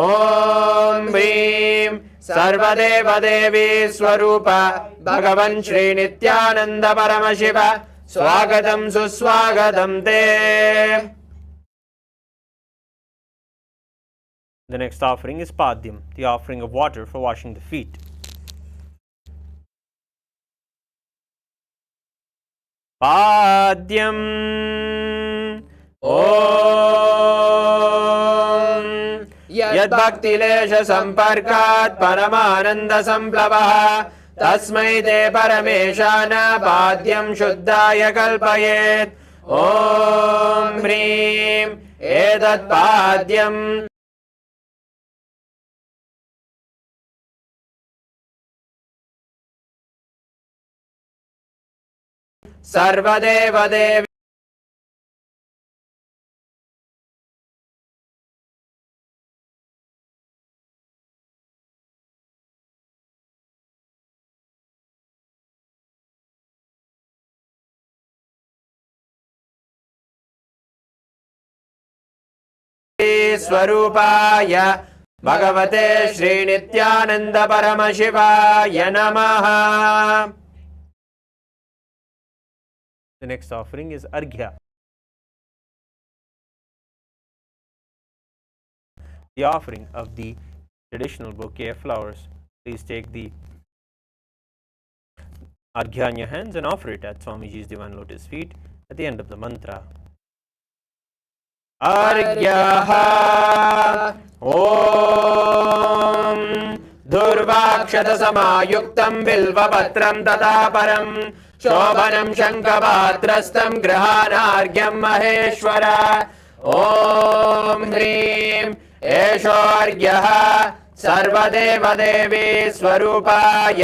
ॐ ह्रीं सर्वदेवदेवी स्वरूप भगवन् श्रीनित्यानन्द परमशिव स्वागतं सुस्वागतं ते. The next offering is Padyam, the offering of water for washing the feet. Padyam Om Yad Bhakti Lesha Samparkat Paramananda Samplavaha तस्मै ते परमेशान पाद्यं शुद्धाय कल्पयेत् ॐ ह्रीं एतत् पाद्यं सर्वदेवदेवी स्वरूपाय भगवते श्रीनित्यानन्द परमशिवाय नमः. The next offering is Arghya, the offering of the traditional bouquet of flowers. Please take the Arghya in your hands and offer it at Swamiji's divine lotus feet at the end of the mantra. अर्घ्यः ॐ दुर्वाक्षतसमायुक्तं बिल्वपत्रं तथा परं शोभनं शङ्खपात्रस्थं गृहाणार्घ्यं महेश्वर ॐ ह्रीं एषोऽर्घ्यः सर्वदेवदेवी स्वरूपाय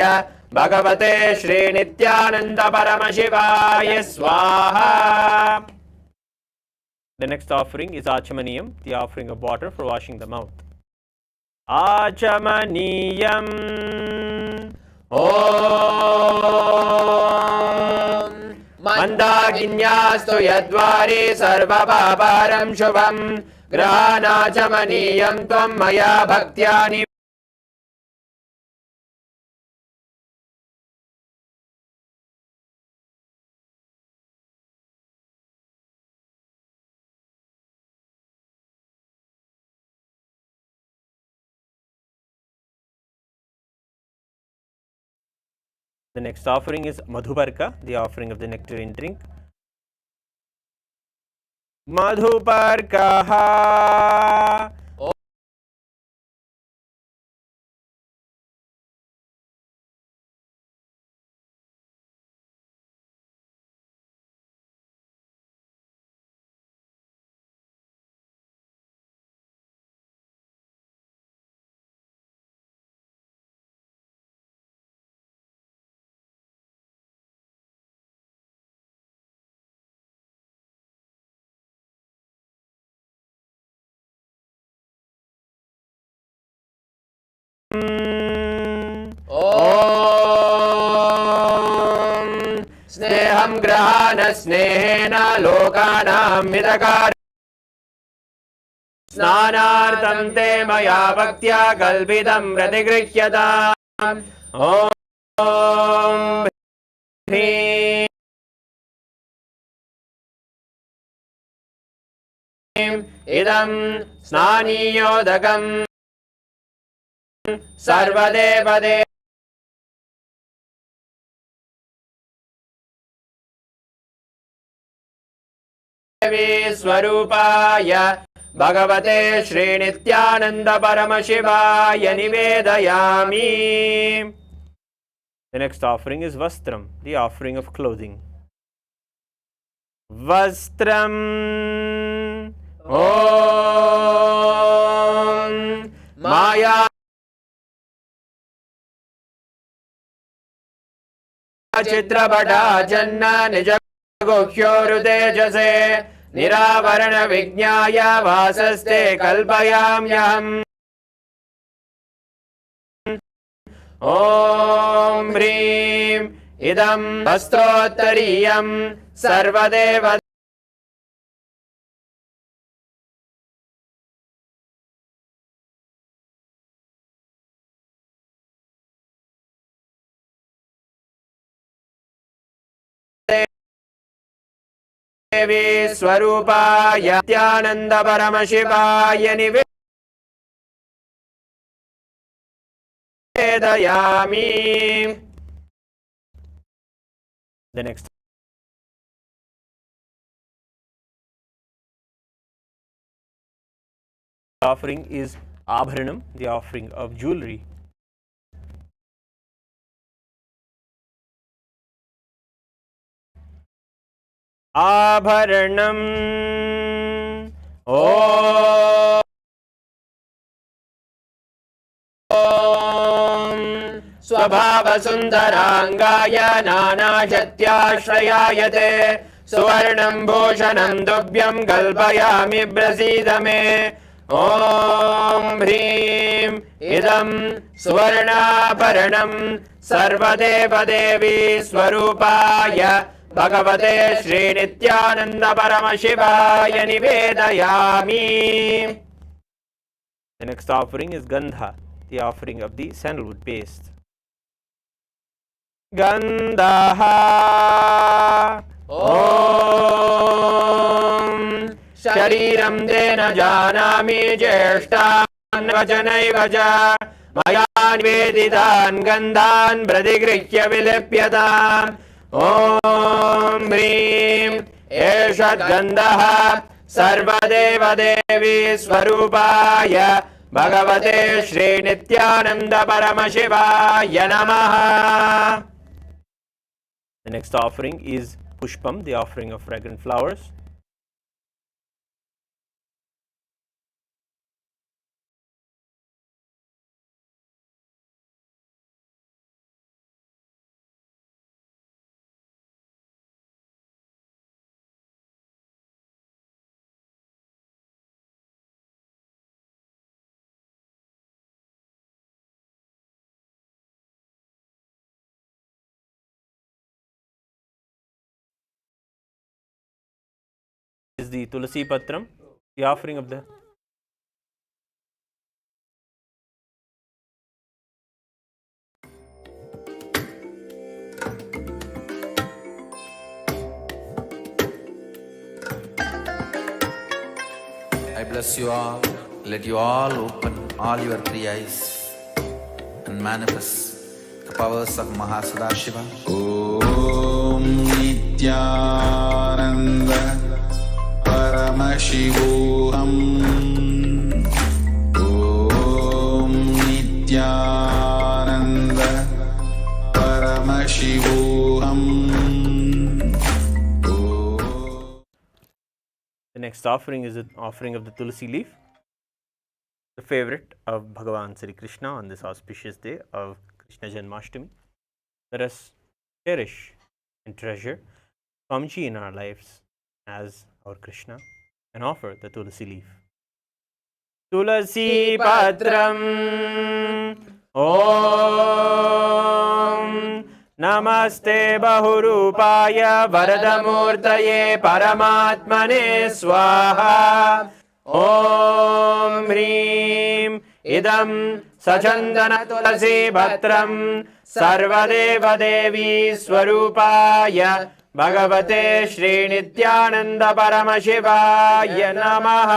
भगवते श्रीनित्यानन्द परमशिवाय स्वाहा. The next offering is Achamaniyam, the offering of water for washing the mouth. Achamaniyam Om Mandaginyastu yadvari sarvapaparam shubham Grahanachamaniyam tvam maya bhaktyani. The next offering is Madhuparka, the offering of the nectarine drink. Madhuparkaha संग्रहान स्नेहेन लोकानां मितकार स्नानार्थं ते मया भक्त्या कल्पितं प्रतिगृह्यताम् ॐ ह्रीं इदं स्नानीयोदकं सर्वदेवदेवी स्वरूपाय भगवते श्रीनित्यानंद परमशिवाय निवेदयामि. The next offering is Vastram, the offering of clothing. Vastram Om Maya Chitrapata Janna Nijagohyorutejase Niravarana Vijnaya Vasaste Kalpayamyam. Om Hrim Idam Vastrottariyam Sarvadeva देवी स्वरूपाय नित्यानंद परमशिवाय निवेदयामि. The next offering is Abharanam, the offering of jewelry. Abharanam Om Swabhava Sundarangaya Nana Shatyashrayayate Suvarnam Bhushanam Dubhyam Kalpayami Prasidame. Om Hrim Idam Suvarnaparanam Sarvadeva Devi Swarupaya Bhagavate Shri Nithyananda Paramashivaya Nivedayami. The next offering is Gandha, the offering of the sandalwood paste. Gandha Om Shariram Dena Janami Jeshtan Vajanaiva Ja Mayan Vedidan Gandhan Pradigrihya Vilipyatam. Om Hrim Eshat Gandha Sarvadeva Devi Swarupaya Bhagavate Shri Nithyananda Paramashivaya Namaha. The next offering is Pushpam, the offering of fragrant flowers. Is the Tulasi Patram, the offering of the I bless you all. Let you all open all your three eyes and manifest the powers of Mahasadashiva. Om Nithyananda Paramashivoham. Om Nithyananda Paramashivoham. The next offering is an offering of the Tulsi leaf, the favorite of Bhagavan Sri Krishna on this auspicious day of Krishna Janmashtami. Let us cherish and treasure Swamiji in our lives as our Krishna and offer the Tulsi leaf. Tulasi Patram Om नमस्ते बहुरूपाय वरदमूर्तये परमात्मने स्वाहा। ॐ ह्रीं इदं सचन्दन तुलसी भद्रं सर्वदेव देवी स्वरूपाय भगवते श्रीनित्यानन्द परमशिवाय नमः।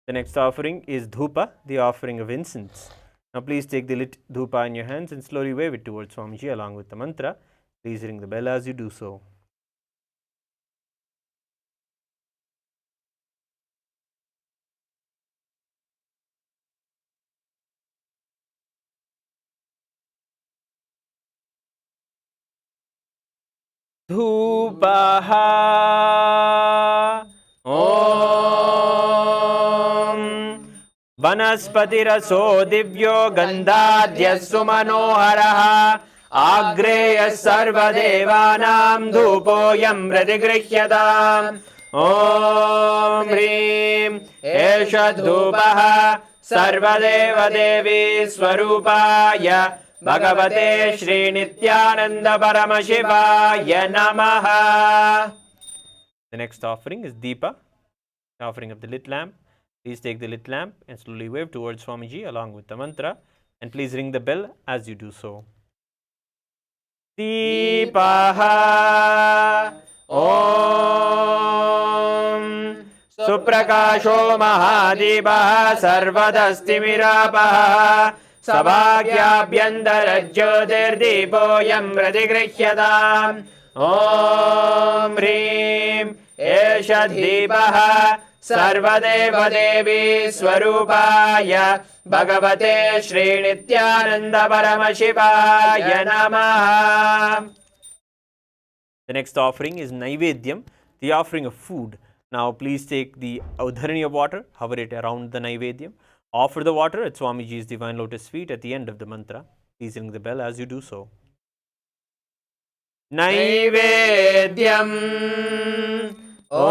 The next offering is dhupa, the offering of incense. Now please take the lit dhupa in your hands and slowly wave it towards Swamiji along with the mantra. Please ring the bell as you do so. Dhupaha Om Vanaspatiraso divyo gandhadyassu manoharaha Agreya sarvadevanam dhupoyam pratigrihyadam. Om Hrim Esha dhupaha sarvadeva devi swarupaya Bhagavate Shri Nithyananda Paramashivaya Namaha. The next offering is Deepa, the offering of the lit lamp. Please take the lit lamp and slowly wave towards Swamiji along with the mantra, and please ring the bell as you do so. Deepaha Om Suprakasho Mahadibaha Sarvadastimirapaha Sabhagyabhyandarajyotirdipoyam pratigrihyadam. Om Hrim Esha Deepaha Sarvadeva Devi Swarupaya Bhagavate Shri Nithyananda Paramashivaya Namaha. The next offering is Naivedyam, the offering of food. Now please take the udharani of water, hover it around the Naivedyam. Offer the water at Swamiji's divine lotus feet at the end of the mantra. Please ring the bell as you do so. Naivedyam Om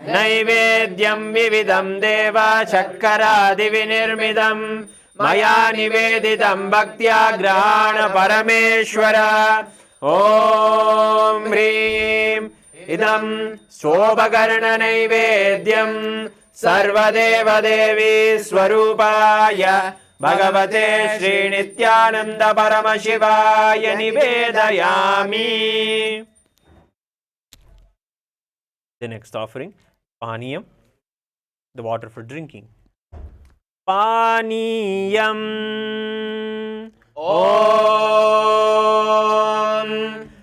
Naivedyam Vividam Deva Chakkaradi Vinirmidam Maya Niveditam Bhaktya Grahana Parameshwara. Om Hrim Idam Sobhakarna Naivedyam Sarvadeva Devi Swarupaya Bhagavate Shri Nithyananda Paramashivaya Nivedayami. The next offering, Paniyam, the water for drinking. Paniyam Om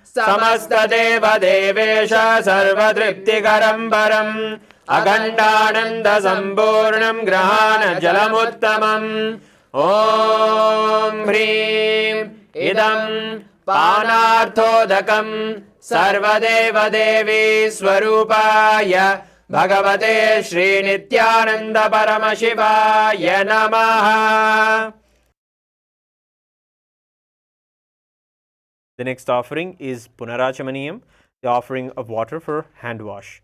Samasta Deva Devesha Sarvadriptikaram Param Agandhananda Samburnam Grahana Jalamuttamam. Om Hrim Idam Panarthodakam Sarvadeva Devi Swarupaya Bhagavate Shri Nithyananda Paramashivaya Namaha. The next offering is Punarachamaniyam, the offering of water for hand wash.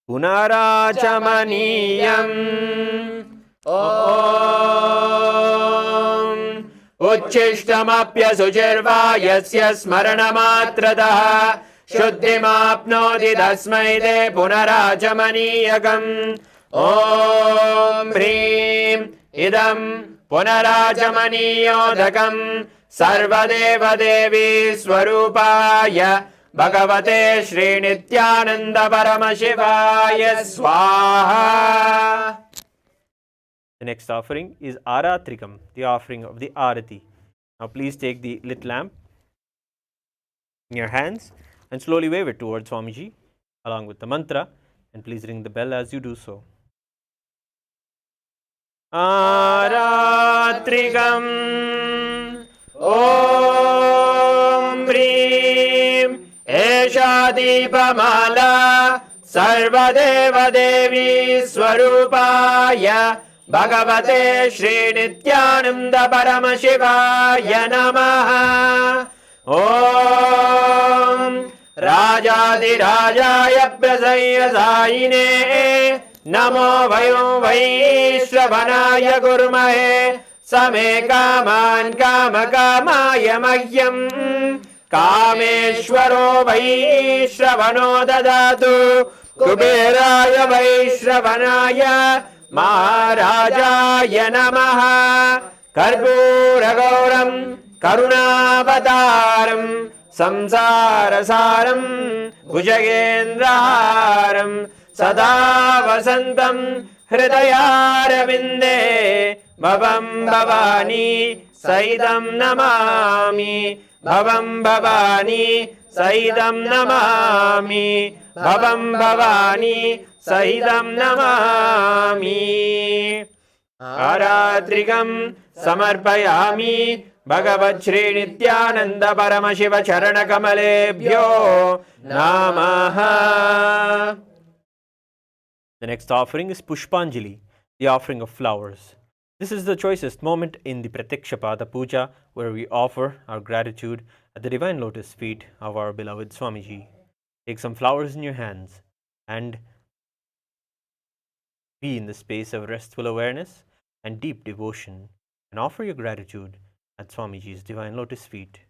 Punarachamaniyam Om Uchishtamapya Sujirva Yasya Smaranamatrataha Shuddhimapnoti Tasmai De Punarachamaniyakam. Om Hrim Idam Punarachamaniyodakam Sarvadeva Devi Swarupaya Bhagavate Shri Nithyananda Paramashivaya Swaha. The next offering is Aratrikam, the offering of the Arati. Now please take the lit lamp in your hands and slowly wave it towards Swamiji along with the mantra, and please ring the bell as you do so. Aratrikam Om Hrim Esha Deepamala Sarvadeva Devi Swarupaya Bhagavate Shri Nithyananda Paramashivaya Namaha. Om Rajadi Rajaya Prasaya Saine नमो वयं वैश्रवणाय कुर्महे समे कामान् कामकामाय मह्यम् कामेश्वरो वैश्रवणो ददातु कुबेराय वैश्रवणाय महाराजाय नमः कर्पूरगौरं करुणावतारं संसारसारं भुजगेन्द्रहारं सदा वसन्तं हृदयारविन्दे भवं भवानी सहितं नमामि भवं भवानी सहितं नमामि भवं भवानी सहितं नमामि आरात्रिकं समर्पयामि भगवत् श्री नित्यानंद परमशिव चरण कमलेभ्यो नमः. The next offering is Pushpanjali, the offering of flowers. This is the choicest moment in the Pratyaksha Pada Puja, where we offer our gratitude at the divine lotus feet of our beloved Swamiji. Take some flowers in your hands and be in the space of restful awareness and deep devotion, and offer your gratitude at Swamiji's divine lotus feet.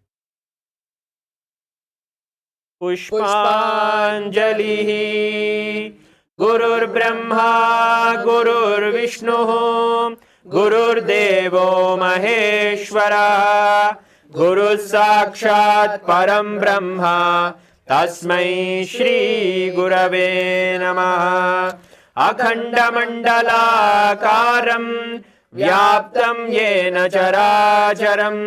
Pushpanjali Gurur Brahma Gurur Vishnu Gurur Devo Maheshwara Guru Sakshat Param Brahma Tasmai Shri Gurave Namaha. Akhanda Mandalakaram Vyaptam Yena Characharam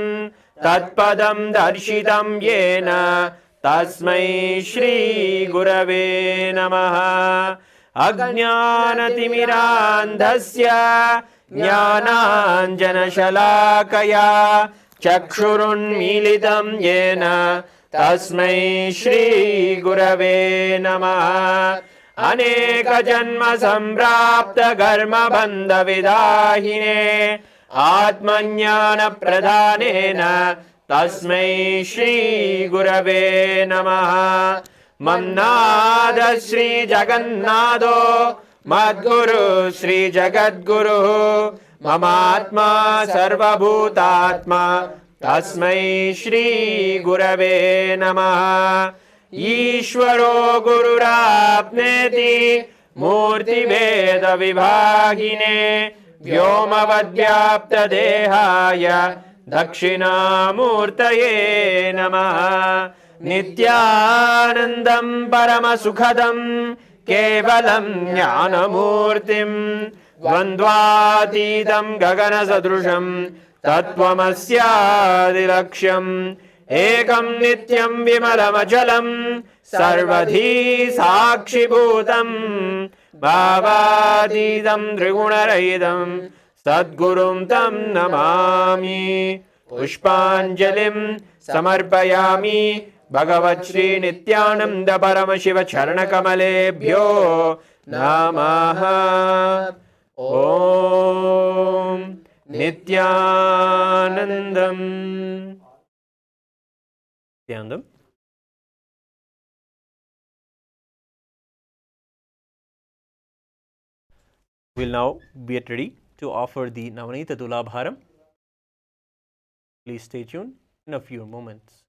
Tatpadam Darshitam Yena Tasmai Shri Gurave Namaha. Ajnanatimirandhasya Jnananjanashalakaya Chakshurunmilitam Yena Tasmai Shri Gurave Namaha. Aneka Janma Samprapta Karma Bandha Vidahine Atmanyana Pradhanena Tasmai Shri Gurave Namaha. Mamnada Shri Jagannatho Madguru Shri Jagadguru Mamatma Sarvabhutatma Tasmai Shri Gurave Namaha. Ishvaro Gururapneti Murti Veda Vibhagine Vyomavadvyapta Dehaya Dakshina Murtaye Namaha. Nithyanandam Paramasukhadam Kevalam Jnanamurtim Dvandvatitam Gagana Sadrusham Tattvamasyadiraksham Ekam Nityam Vimalamachalam Sarvadhi Sakshibhutam Bhavadidam Trigunarahidam Sadgurum Tam Namami. Pushpanjalim Samarpayami Bhagavat Shri Nithyananda Paramashiva Charana Kamalebhyo Namaha. Om Nithyanandam. Nithyanandam. We'll now be ready to offer the Navaneetha Tulabharam. Please stay tuned in a few moments.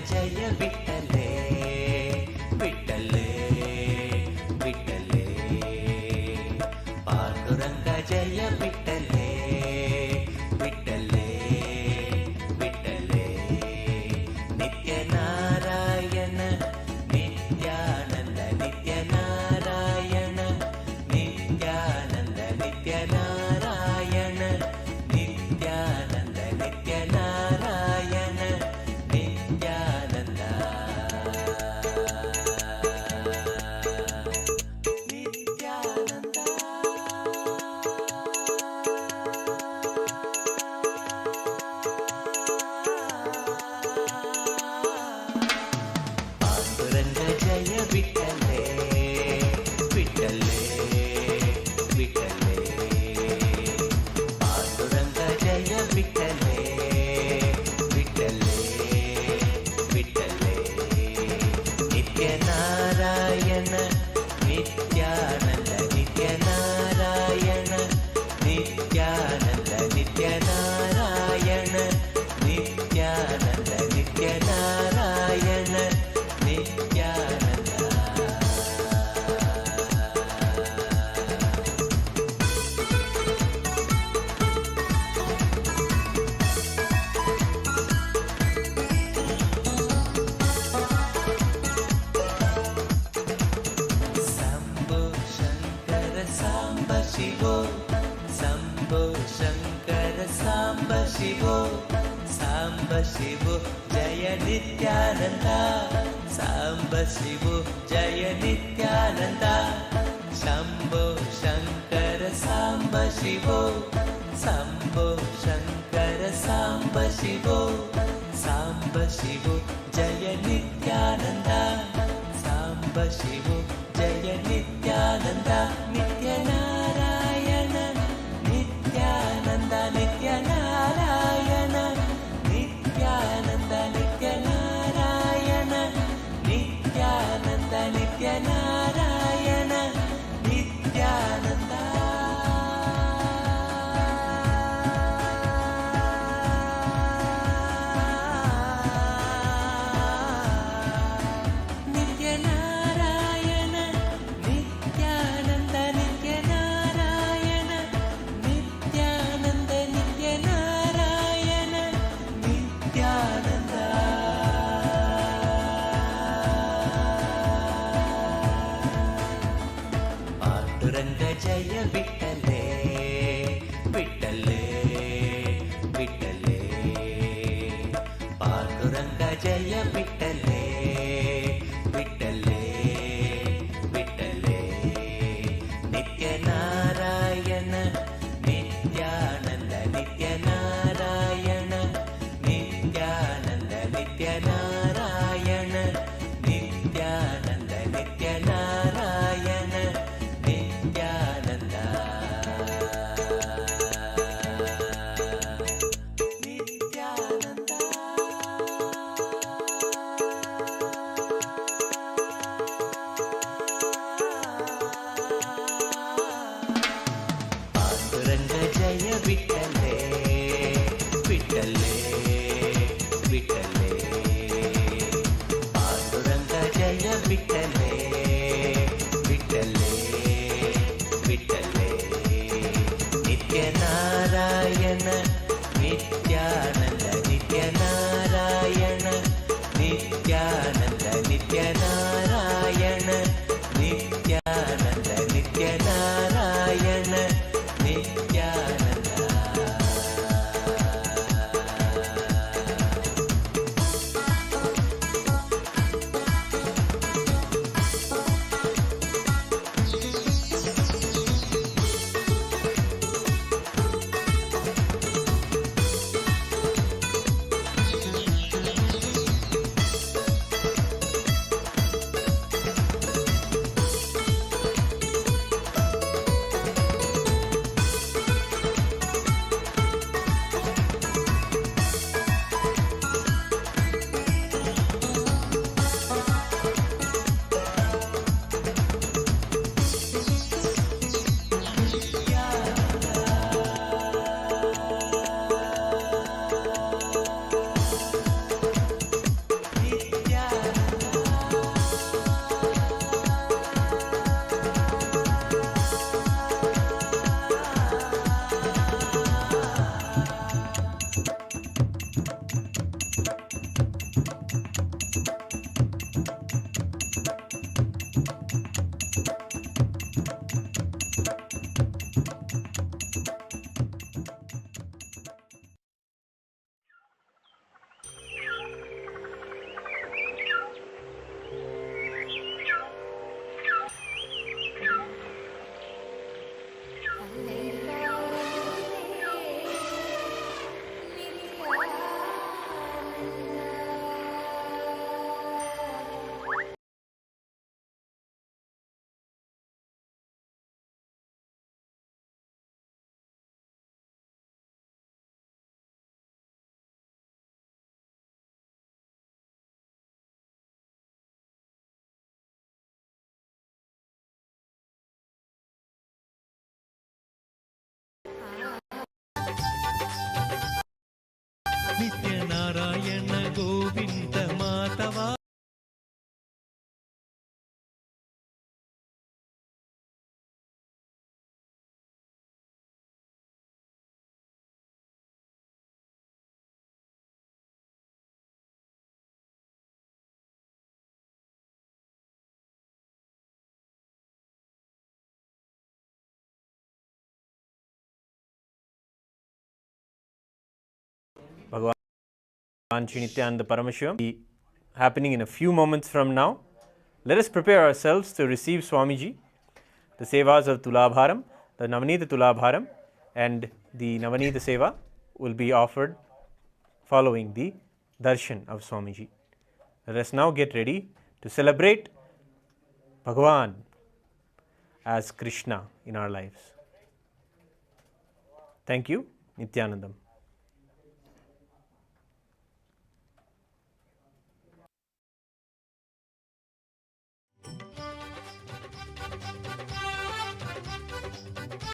ಜಯ ವಿಠಲೆ ವಿಠಲೆ ವಿಠಲೆ ಪಾಂಡುರಂಗ ಜಯ ವಿಠಲೆ ವಿಠಲೆ ವಿಠಲೆ ನಿತ್ಯ ನಾರಾಯಣ ನಿತ್ಯಾನಂದ ನಿತ್ಯ ನಾರಾಯಣ ನಿತ್ಯಾನಂದ ನಿತ್ಯ ನಾರಾಯಣ ನಿತ್ಯಾನಂದ ನಿತ್ಯ ನಾರಾಯಣ ನಿತ್ಯಾನಂದ ನಿತ್ಯಾನಂದ ಪಾಂಡುರಂಗ ಜಯ ವಿಠಲೆ ವಿಠಲೆ ವಿಠಲೆ ಪಾಂಡುರಂಗ ಜಯ ವಿಠಲೆ ವಿಠಲೆ ವಿಠಲೆ ನಿತ್ಯ ನಾರಾಯಣ ನಿತ್ಯಾನಂದ ನಿತ್ಯ ನಾರಾಯಣ ನಿತ್ಯಾನಂದ ನಿತ್ಯ ನಾರಾಯಣ ನಿತ್ಯಾನಂದ ನಿತ್ಯ ನಾರಾಯಣ ನಿತ್ಯಾನಂದ ಶಂಭೋ ಶಂಕರ ಸಾಂಬ ಶಿವೋ ಶಂಭೋ ಶಂಕರ ಸಾಂಬ ಶಿವೋ ಸಾಂಬ ಶಿವೋ ಜಯ ನಿತ್ಯಾನಂದ ಸಾಂಬ ಶಿವೋ ಜಯ ನಿತ್ಯಾನಂದ ಶಂಭೋ ಶಂಕರ ಸಾಂಬ ಶಿವೋ ಶಂಭೋ ಶಂಕರ ಸಾಂಬ ಶಿವೋ ಸಾಂಬ ಶಿವೋ ಜಯ ನಿತ್ಯಾನಂದ ಸಾಂಬ ಶಿವೋ ಜಯ ನಿತ್ಯಾನಂದ ನಿತ್ಯ ನಾರಾಯಣ ನಿತ್ಯಾನಂದ ನಿತ್ಯ ನಾರಾಯಣ ನಿತ್ಯಾನಂದ ನಿತ್ಯ ನಾರಾಯಣ ನಿತ್ಯಾನಂದ ನಿತ್ಯ ನಾರಾಯಣ ನಿತ್ಯಾನಂದ ನಿತ್ಯ ನಾರಾಯಣ ನಿತ್ಯಾನಂದ ನಿತ್ಯ ನಾರಾಯಣ ನಿತ್ಯಾನಂದ ನಿತ್ಯ ನಾರಾಯಣ ನಿತ್ಯಾನಂದ ಪಾಂಡುರಂಗ ಜಯ ವಿಠಲೆ ವಿಠಲೆ ವಿಠಲೆ ಪಾಂಡುರಂಗ ಜಯ ವಿಠಲೆ ವಿಠಲೆ ವಿಠಲೆ ನಿತ್ಯ ನಾರಾಯಣ ನಿತ್ಯಾನಂದ ನಿತ್ಯ ನಾರಾಯಣ ನಿತ್ಯಾನಂದ ನಿತ್ಯ ನಾರಾಯಣ ನಿತ್ಯಾನಂದ ನಿತ್ಯ Narayana Nithyananda Bhagavan Shri Nithyananda Paramashivam be happening in a few moments from now. Let us prepare ourselves to receive Swamiji, the sevas of Tulabaram, the Navaneetha Tulabharam, and the Navaneetha Seva will be offered following the darshan of Swamiji. Let us now get ready to celebrate Bhagavan as Krishna in our lives. Thank you. Nithyanandam.